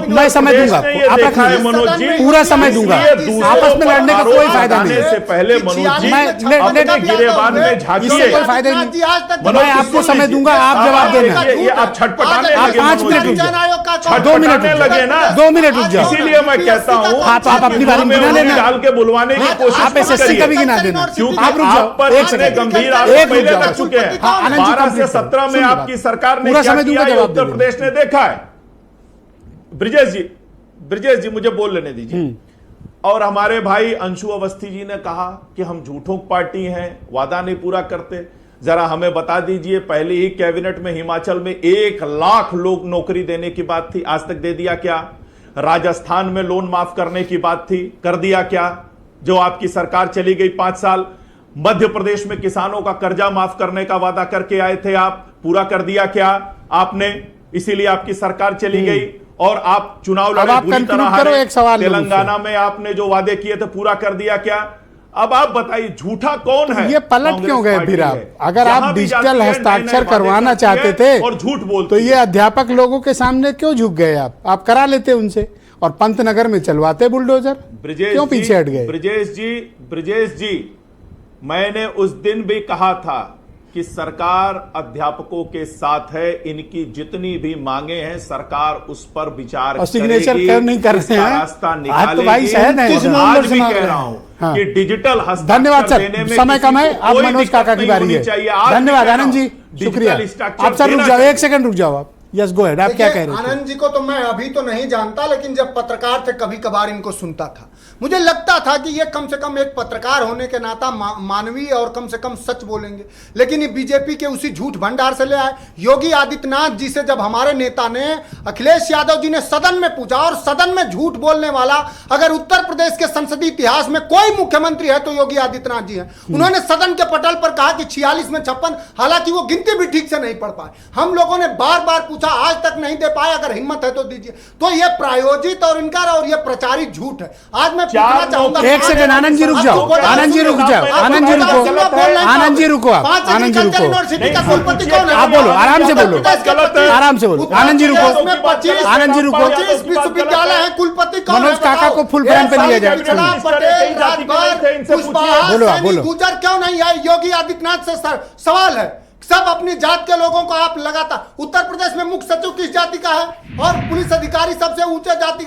मैं समय दूंगा आपको, आप रखिए, पूरा समय दूंगा। आपस में लड़ने का कोई फायदा नहीं से पहले मनोज जी अपने गिरेबान में झांकिए, कोई फायदा नहीं। मैं आपको समय दूंगा, आप जवाब देना। ये आप छटपटाने आप 5 मिनट रुक जाओ, 2 मिनट लगे ना, 2 मिनट रुक जाओ। इसीलिए मैं कहता हूँ आप अपनी बारी में गिना लेना, डाल के बुलवाने की कोशिश आप SSC का भी गिना देना। आप रुक जाओ, एक सेकंड, गंभीर आरोप पहले लग चुके हैं। 12 से 17 में आपकी सरकार ने क्या किया, ये उत्तर प्रदेश ने देखा है। ब्रिजेश जी मुझे बोल लेने दीजिए। और हमारे भाई अंशु अवस्थी जी ने कहा कि हम झूठों की पार्टी हैं, वादा नहीं पूरा करते। जरा हमें बता दीजिए, पहले ही कैबिनेट में हिमाचल में 1 लाख लोग नौकरी देने की बात थी, आज तक दे दिया क्या? राजस्थान में लोन माफ करने की बात थी, कर दिया क्या? जो आपकी सरकार चली गई 5 साल। मध्य प्रदेश में किसानों का कर्जा माफ करने का वादा करके आए थे आप, पूरा कर दिया क्या आपने? इसीलिए आपकी सरकार चली गई और आप चुनाव लड़े, बुरी तरह हारे। तेलंगाना में आपने जो वादे किए थे पूरा कर दिया क्या? अब आप बताइए, झूठा कौन है? ये पलट क्यों गए फिर आप? अगर आप डिजिटल हस्ताक्षर करवाना चाहते थे और झूठ बोलते, तो ये अध्यापक लोगों के सामने क्यों झुक गए आप करा लेते उनसे, और पंतनगर में चलवाते बुलडोजर, क्यों पीछे हट गए? ब्रिजेश जी, मैंने उस दिन भी कहा था कि सरकार अध्यापकों के साथ है, इनकी जितनी भी मांगे हैं सरकार उस पर विचार और सिग्नेचर नहीं कर रहे हैं, रास्ता निकालेगी। तो भाई सहज है, आज भी कह रहा हूं कि डिजिटल हस्ताक्षर धन्यवाद सर, समय कम है, आप मनोज काका की बारी है। धन्यवाद आनंद जी, शुक्रिया। आप सर रुक जाओ, 1 सेकंड रुक जाओ आप। यस गो हेड, आप क्या कह रहे हैं? आनंद जी को तो मैं अभी तो नहीं जानता, लेकिन जब पत्रकार थे कभी कभार इनको सुनता था, मुझे लगता था कि ये कम से कम एक पत्रकार होने के नाता मानवीय और कम से कम सच बोलेंगे। लेकिन ये बीजेपी के उसी झूठ भंडार से ले आए। योगी आदित्यनाथ जी से जब हमारे नेता ने, अखिलेश यादव जी ने सदन में पूछा, और सदन में झूठ बोलने वाला अगर उत्तर प्रदेश के संसदीय इतिहास में कोई मुख्यमंत्री है तो योगी आदित्यनाथ जी है। उन्होंने सदन के पटल पर कहा कि 46 में 56, हालांकि वो गिनती भी ठीक से नहीं पढ़ पाए। हम लोगों ने बार बार पूछा, आज तक नहीं दे पाए, अगर हिम्मत है तो दीजिए। तो ये प्रायोजित और इनका और ये प्रचारित झूठ है। आज मैं पूछना चाहूंगा, 1 सेकंड आनंद जी रुक जाओ, आनंद जी रुक जाओ, आनंद जी रुको, आनंद जी रुको, आप आनंद जी रुको, यूनिवर्सिटी का कुलपति कौन है? आप बोलो, आराम से बोलो, आराम से बोलो। आनंद जी रुको, आनंद जी रुको। 25 विश्वविद्यालय है, कुलपति कौन है? मनोज काका को फुल फ्रेम पे लिया जाए। पटेल, राजभर, पुष्पा, सैनी, गुजर क्यों नहीं आए? योगी आदित्यनाथ से सवाल है। सब अपनी जात के लोगों को आप लगातार, उत्तर प्रदेश में मुख्य सचिव किस जाति का है और पुलिस अधिकारी सबसे ऊंचे जाति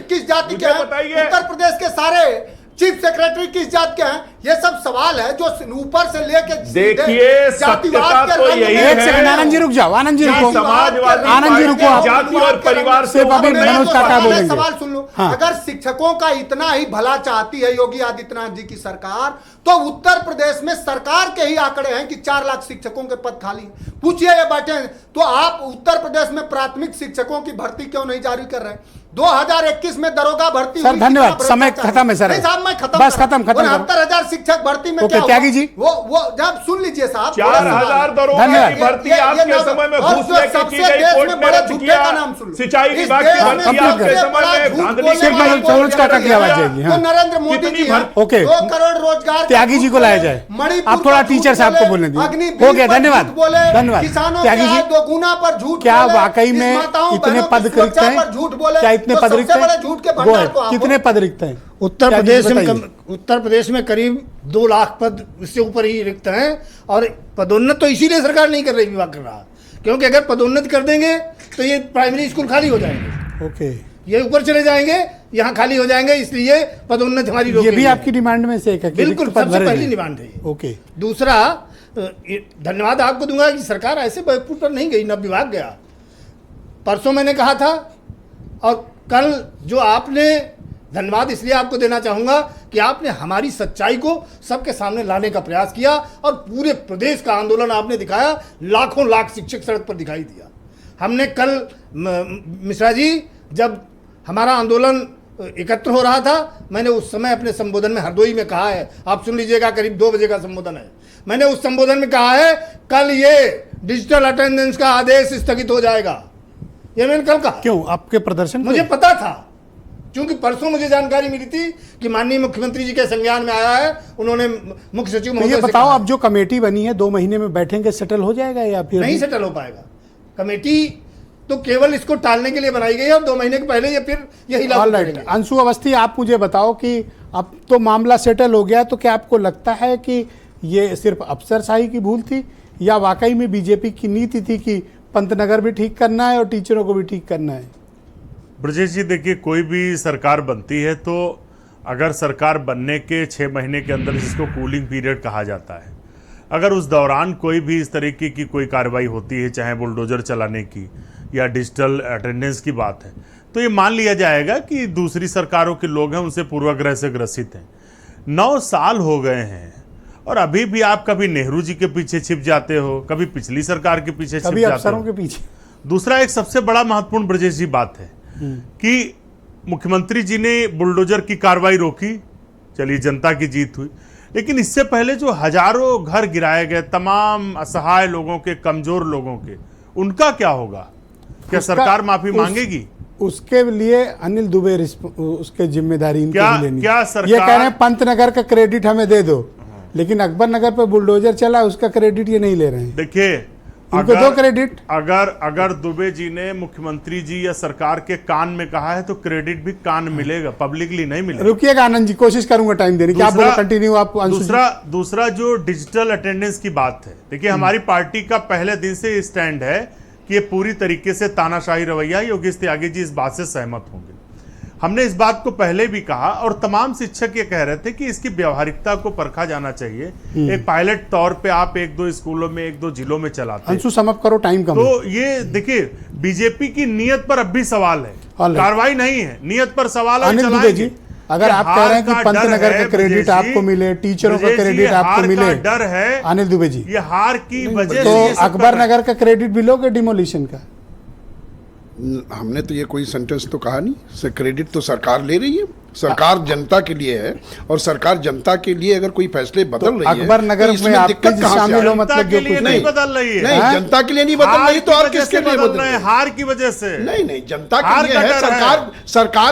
किस जाति के हैं? उत्तर प्रदेश के सारे चीफ सेक्रेटरी किस जात के हैं? ये सब सवाल है जो ऊपर से लेके देखिए, सत्यता तो यही है। 1 सेकंड आनंद जी रुक जाओ, आनंद जी रुको, आनंद जी रुको, जाति और परिवार से अभी मनोज काका बोलेंगे। सवाल सुन लो। अगर शिक्षकों का इतना ही भला चाहती है योगी आदित्यनाथ जी की सरकार, तो उत्तर प्रदेश में सरकार के ही आंकड़े हैं कि 4 लाख शिक्षकों के पद खाली हैं। पूछिए, ये बैठे हैं तो आप उत्तर प्रदेश में प्राथमिक शिक्षकों की भर्ती क्यों नहीं जारी कर रहे? 2021 में दरोगा भर्ती सर, धन्यवाद, समय खत्म है सर, मैं खत्म, बस खत्म 69,000 शिक्षक भर्ती में क्या त्यागी जी, वो जब सुन लीजिए साहब, 4,000 दरोगा की भर्ती आपके समय में घूस लेके की गई, कोर्ट ने रद्द किया। मेरा नाम सुन लो। सिंचाई इस विभाग देश की में भर्ती आपके सबसे समय बड़ा में झूठ धांधली बोलने सिर्फ वाला सरोज काका की आवाज आएगी, तो हाँ। नरेंद्र मोदी कितनी जी भर- ओके। 2 करोड़ रोजगार का त्यागी जी को झूठ लाया बोले, जाए। मणिपुर आप थोड़ा का झूठ टीचर साहब को बोले, बोलने दीजिए। अग्निवीर हो गया, पर धन्यवाद। झूठ बोले, धन्यवाद। किसानों त्यागी के जी, आय दोगुना पर झूठ क्या बोले, वाकई इस में माताओं इतने बहनों पद की रिक्त सुरक्षा हैं? पर झूठ बोले, क्या इतने तो पद रिक्त सबसे बड़े हैं? झूठ के गो भंडार है। को आप कितने पद रिक्त हैं? उत्तर त्यागी प्रदेश जी में बताइए। उत्तर प्रदेश में करीब 2 लाख पद इससे ऊपर ही रिक्त हैं और पदोन्नत तो इसीलिए सरकार नहीं कर रही, विभाग कर रहा, क्योंकि अगर पदोन्नत कर देंगे तो ये प्राइमरी स्कूल खाली हो जाएंगे, ओके, ये ऊपर चले जाएंगे, यहाँ खाली हो जाएंगे, इसलिए पदोन्नत हमारी रोक ये भी रही है। आपकी डिमांड में से एक है कि बिल्कुल, रिक्त पद सबसे भरे पहली जाएं। डिमांड है ये। ओके, दूसरा धन्यवाद आपको दूंगा कि सरकार ऐसे बैकफुट पर नहीं गई, न विभाग गया। परसों मैंने कहा था और कल जो आपने, धन्यवाद इसलिए आपको देना चाहूंगा कि आपने हमारी सच्चाई को सबके सामने लाने का प्रयास किया और पूरे प्रदेश का आंदोलन आपने दिखाया, लाखों लाख शिक्षक सड़क पर दिखाई दिया। हमने कल मिश्रा जी, जब हमारा आंदोलन एकत्र हो रहा था, मैंने उस समय अपने संबोधन में हरदोई में कहा है, आप सुन लीजिएगा, करीब 2 बजे का संबोधन है, मैंने उस संबोधन में कहा है कल ये डिजिटल अटेंडेंस का आदेश स्थगित हो जाएगा। ये मैंने कल कहा। क्यों? आपके प्रदर्शन मुझे पता था, क्योंकि परसों मुझे जानकारी मिली थी कि माननीय मुख्यमंत्री जी के संज्ञान में आया है, उन्होंने मुख्य सचिव तो महोदय ये से बताओ, कहा अब जो कमेटी बनी है 2 महीने में बैठेंगे, सेटल हो जाएगा या फिर नहीं सेटल हो पाएगा। कमेटी तो केवल इसको टालने के लिए बनाई गई है और 2 महीने के पहले ये फिर यही लागू ऑल राइट। करेंगे। अंशु अवस्थी, आप मुझे बताओ कि अब तो मामला सेटल हो गया, तो क्या आपको लगता है कि ये सिर्फ अफसरशाही की भूल थी या वाकई में बीजेपी की नीति थी कि पंतनगर भी ठीक करना है और टीचरों को भी ठीक करना है? ब्रजेश जी, देखिए, कोई भी सरकार बनती है तो अगर सरकार बनने के 6 महीने के अंदर, जिसको कूलिंग पीरियड कहा जाता है, अगर उस दौरान कोई भी इस तरीके की कोई कार्रवाई होती है, चाहे बुलडोजर चलाने की या डिजिटल अटेंडेंस की बात है, तो ये मान लिया जाएगा कि दूसरी सरकारों के लोग हैं, उनसे पूर्वाग्रह से ग्रसित हैं। 9 साल हो गए हैं और अभी भी आप कभी नेहरू जी के पीछे छिप जाते हो, कभी पिछली सरकार के पीछे छिप कभी जाते अफसरों हो। के पीछे। दूसरा, एक सबसे बड़ा महत्वपूर्ण ब्रजेश जी बात है कि मुख्यमंत्री जी ने बुलडोजर की कार्रवाई रोकी, चलिए जनता की जीत हुई, लेकिन इससे पहले जो हजारों घर गिराए गए, तमाम असहाय लोगों के, कमजोर लोगों के, उनका क्या होगा? क्या सरकार माफी मांगेगी? उसके लिए अनिल दुबे उसके जिम्मेदारी इनको क्या- भी लेनी। क्या सरकार- ये कह रहे हैं पंतनगर का क्रेडिट हमें दे दो, लेकिन अकबर नगर पे बुलडोजर चला, उसका क्रेडिट ये नहीं ले रहे हैं। देखिए, इनको दो क्रेडिट। अगर दुबे जी ने मुख्यमंत्री जी या सरकार के कान में कहा है तो क्रेडिट भी कान मिलेगा, पब्लिकली नहीं मिलेगा। रुकिएगा आनंद जी, कोशिश करूंगा टाइम देने की। आप बोलो, कंटिन्यू आप। दूसरा जो डिजिटल अटेंडेंस की बात है, देखिए, हमारी पार्टी का पहले दिन से स्टैंड है कि ये पूरी तरीके से तानाशाही रवैया, योगेश त्यागी जी इस बात से सहमत होंगे। हमने इस बात को पहले भी कहा और तमाम शिक्षक ये कह रहे थे कि इसकी व्यावहारिकता को परखा जाना चाहिए। एक पायलट तौर पे आप 1-2 स्कूलों में, 1-2 जिलों में चलाते हैं। अंशु समअप करो, टाइम कम। तो ये देखिए, बीजेपी की नीयत पर अब भी सवाल है, कार्रवाई नहीं है, नीयत पर सवाल है। अनिल दुबे जी, अगर आप कह रहे हैं कि पंतनगर का क्रेडिट आपको मिले, टीचरों का क्रेडिट आपको मिले, डर है अनिल दुबे जी, ये हार की वजह तो से अकबर नगर का क्रेडिट भी लोगे डिमोलिशन का? हमने तो ये कोई सेंटेंस तो कहा नहीं। क्रेडिट तो सरकार ले रही है, सरकार जनता के लिए है और सरकार जनता के लिए अगर कोई फैसले बदल रही है, अकबर नगर में आप शामिल हो, मतलब जो कुछ नहीं बदल रही है। नहीं, जनता के लिए नहीं बदल रही तो और किसके लिए बदल रहे हैं? हार की वजह से नहीं, जनता के लिए है, सरकार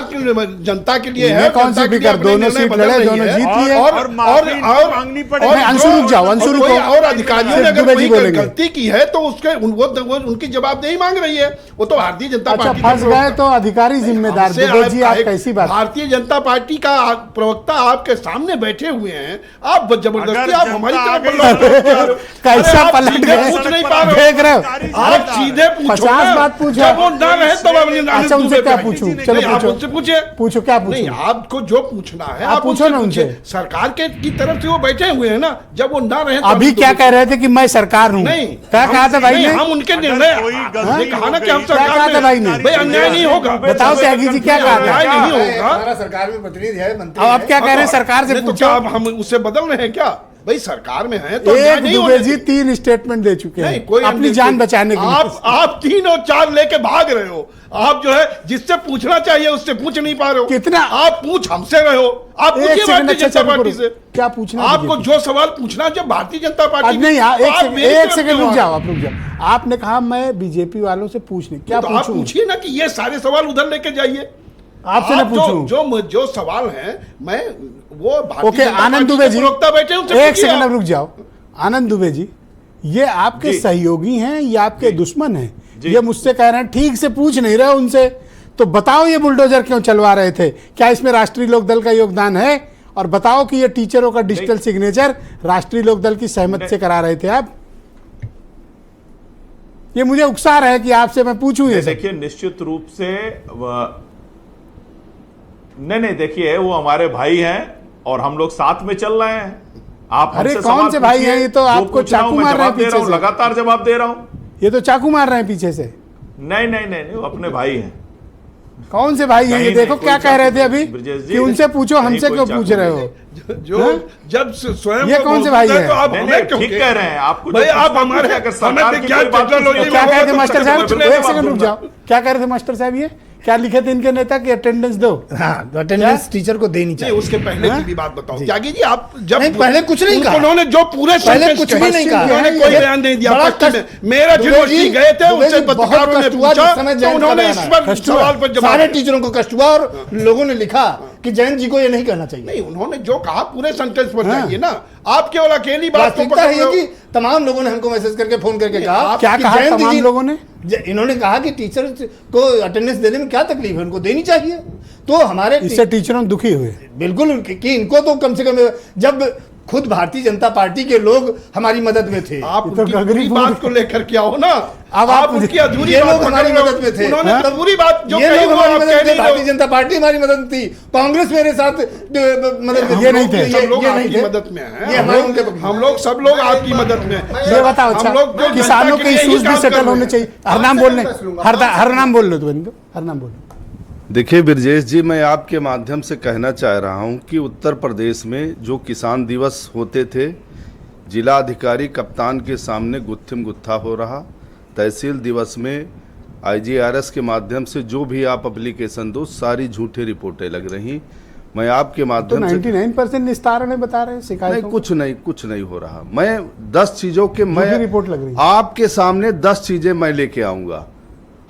जनता के लिए है। कौन सी फिक्र, दोनों सीट लड़े, दोनों जीत लिए और मांगनी पड़ेगी। अंशु रुक जाओ, अंशु रुको। और अधिकारियों ने अगर कोई गलती की है तो उसके वो उनकी जवाबदेही मांग रही है। वो तो भारतीय जनता पार्टी फंस गए तो अधिकारी जिम्मेदार। दुबे जी, आप कैसी बात? भारतीय जनता पार्टी का प्रवक्ता आपके सामने बैठे हुए हैं, आप जबरदस्ती आप हमारी तरफ कैसा पलट गए, पूछ नहीं पा रहे, देख रहे हो? आप सीधे पूछो, 50 बात पूछो, जब वो ना रहे तब अच्छा, उनसे क्या पूछूं? चलो आप उनसे पूछे, पूछो, क्या पूछूं? नहीं, आपको जो पूछना है आप पूछो ना उनसे। सरकार के की तरफ से वो बैठे हुए हैं ना, जब वो ना रहे। अभी क्या कह रहे थे कि मैं सरकार हूँ? नहीं, क्या कहा था भाई ने? हम उनके निर्णय कहा ना कि हम क्या कहा था भाई ने? भाई अन्याय नहीं होगा। बताओ त्यागी जी, क्या कहा था? नहीं होगा। हमारा सरकार में प्रतिनिधि है, मंत्री अब आप क्या कह रहे हैं? सरकार से तो पूछो। क्या हम उससे बदल रहे हैं क्या? भाई सरकार में है तो अन्याय एक नहीं दुबे होने जी देंगे। 3 स्टेटमेंट दे चुके नहीं, हैं कोई अपनी जान बचाने के लिए। आप 3 और 4 लेके भाग रहे हो। आप जो है जिससे पूछना चाहिए उससे पूछ नहीं पा रहे हो। कितना आप पूछ हमसे रहे हो। आप एक पूछिए सेकंड, भारतीय अच्छा, जनता पार्टी से क्या पूछना है आपको बीजेपी? जो सवाल पूछना जब भारतीय जनता पार्टी नहीं तो आप मेरी एक तरफ सेकंड क्यों रुक आ जाओ, रहे आप रुक जाओ। आपने कहा मैं बीजेपी वालों से पूछने, क्या तो आप पूछूं? पूछिए ना कि ये सारे सवाल उधर लेके जाइए। आपसे मैं पूछूं? जो सवाल हैं मैं वो भारतीय ओके, जनता आनंद पार्टी दुबे के जी, प्रवक्ता बैठे हैं, उनसे एक पूछिए सेकंड आप। अब रुक जाओ। आनंद दुबे जी, ये आपके सहयोगी हैं या आपके दुश्मन हैं? ये मुझसे कह रहे हैं ठीक से पूछ नहीं रहे उनसे, तो बताओ ये बुलडोजर क्यों चलवा रहे थे? क्या इसमें राष्ट्रीय लोकदल का योगदान है? और बताओ कि ये टीचरों का डिजिटल सिग्नेचर राष्ट्रीय लोकदल की सहमति से करा रहे थे आप? ये मुझे उकसा रहा है कि आपसे मैं पूछूं ये सब। देखिए निश्चित रूप से नहीं देखिए वो हमारे भाई हैं और हम लोग साथ में चल रहे हैं। आप अरे हमसे कौन सवाल से भाई पूछिए, हैं? ये तो जो आपको पूछ रहा हूं, चाकू मैं मार रहे हैं जवाब दे रहा पीछे हूं, से। लगातार जवाब दे रहा हूं। ये तो चाकू मार रहे हैं पीछे से। नहीं वो अपने भाई हैं। कौन से भाई हैं ये? नहीं, देखो कोई क्या कह रहे थे चाकू अभी नहीं, ब्रजेश जी, कि उनसे पूछो, नहीं, हमसे कोई क्यों चाकू पूछ रहे हो? जो जब स्वयं ये वो कौन से मौजूद भाई है हैं? तो आप नहीं, हमें नहीं, क्यों ठीक कह कह रहे हैं। आपको भाई जो आप पूछना हमारे है, अगर हमें सरकार की विज्ञान कोई बात टेक्नोलॉजी पूछना क्या में कह रहे थे होगा तो मास्टर साहब? कुछ नहीं एक जवाब सेकंड रुक दूंगा। जाओ। क्या कह रहे थे मास्टर साहब? ये क्या लिखे थे इनके नेता की अटेंडेंस दो? हाँ, अटेंडेंस टीचर को देनी नहीं चाहिए। उसके पहले की भी बात बताओ त्यागी जी। आप जब नहीं, पहले कुछ नहीं कहा। उन्होंने जो पूरे पहले sentence कुछ कहे, भी नहीं कहा। उन्होंने ये कोई है, बयान नहीं दिया बड़ा पश्चिम में। कष्ट- मेरा दुबे यूनिवर्सिटी जी, गए थे, दुबे उनसे जी, बहुत पत्रकारों ने कष्ट हुआ पूछा जिस समय तो जयंत उन्होंने का इस बयान पर सवाल पर जवाब सारे दिया। टीचरों को कष्ट हुआ और लोगों ने लिखा कि जयंत जी को ये नहीं कहना चाहिए। नहीं उन्होंने जो कहा पूरे सेंटेंस पर जाइए ना। आप केवल अकेली बात को वास्तविकता पकड़ है रहे हो। कि तमाम लोगों ने हमको मैसेज करके फोन करके कहा क्या कि कहा जयंत तमाम जी- लोगों ने? इन्होंने कहा कि टीचर को अटेंडेंस देने में क्या तकलीफ है, उनको देनी चाहिए। तो हमारे इससे टीचरों दुखी हुए। बिल्कुल कि इनको तो कम से कम, जब खुद भारतीय जनता पार्टी के लोग हमारी मदद में थे। आप उनकी पूरी बात को लेकर के आओ ना। अब आप उनकी अधूरी ये बात लोग हमारी पकड़ रहे हो। मदद में थे। उन्होंने हाँ? पूरी बात जो ये कही लोग वो हमारी आप मदद कह में थे, नहीं रहे भारतीय हो। जनता पार्टी हमारी मदद में थी, कांग्रेस मेरे साथ मदद में ये नहीं थे। सब लोग ये नहीं आपकी थे। मदद में हैं। ये हमारे उनके पक्ष में। हम लोग सब लोग आपकी मदद में हैं। ये बताओ अच्छा, हम लोग जो किसानों जनता के लिए ही इश्यूज भी काम कर सेटल रहे होने हैं। चाहिए। हर नाम बोलने, हर नाम बोल लो, तो हर नाम बोलो। देखिए ब्रजेश जी, मैं आपके माध्यम से कहना चाह रहा हूं कि उत्तर प्रदेश में जो किसान दिवस होते थे, जिला अधिकारी कप्तान के सामने गुत्थिम गुत्था हो रहा। तहसील दिवस में IGRS के माध्यम से जो भी आप एप्लीकेशन दो, सारी झूठी रिपोर्टें लग रही। मैं आपके तो माध्यम से 99% निस्तारण है बता रहे हैं शिकायतों नहीं, को। कुछ नहीं हो रहा। मैं 10 चीज़ों के झूठी रिपोर्ट लग रही है। आपके सामने 10 चीज़ें मैं लेके आऊँगा।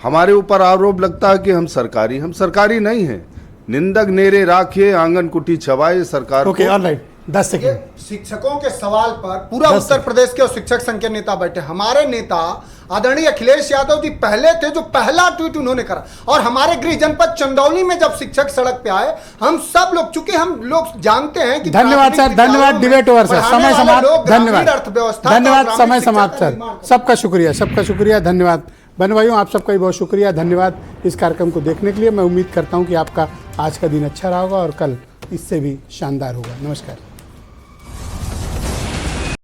हमारे ऊपर आरोप लगता है कि हम सरकारी नहीं है। निंदक नेरे राखिए, आंगन कुटी छवाए सरकार ओके को। Alright, 10 second. शिक्षकों के सवाल पर पूरा उत्तर प्रदेश के और शिक्षक संघ के नेता बैठे। हमारे नेता आदरणीय अखिलेश यादव जी पहले थे जो पहला ट्वीट उन्होंने करा। और हमारे गृह जनपद चंदौली में जब शिक्षक सड़क पे आए, हम सब लोग, चूंकि हम लोग जानते हैं कि धन्यवाद सर, धन्यवाद। डिबेट ओवर सर, समय समाप्त। धन्यवाद, धन्यवाद, समय समाप्त सर। सबका शुक्रिया, धन्यवाद। बहन भाइयों, आप सबका भी बहुत शुक्रिया, धन्यवाद इस कार्यक्रम को देखने के लिए। मैं उम्मीद करता हूं कि आपका आज का दिन अच्छा रहा होगा और कल इससे भी शानदार होगा। नमस्कार।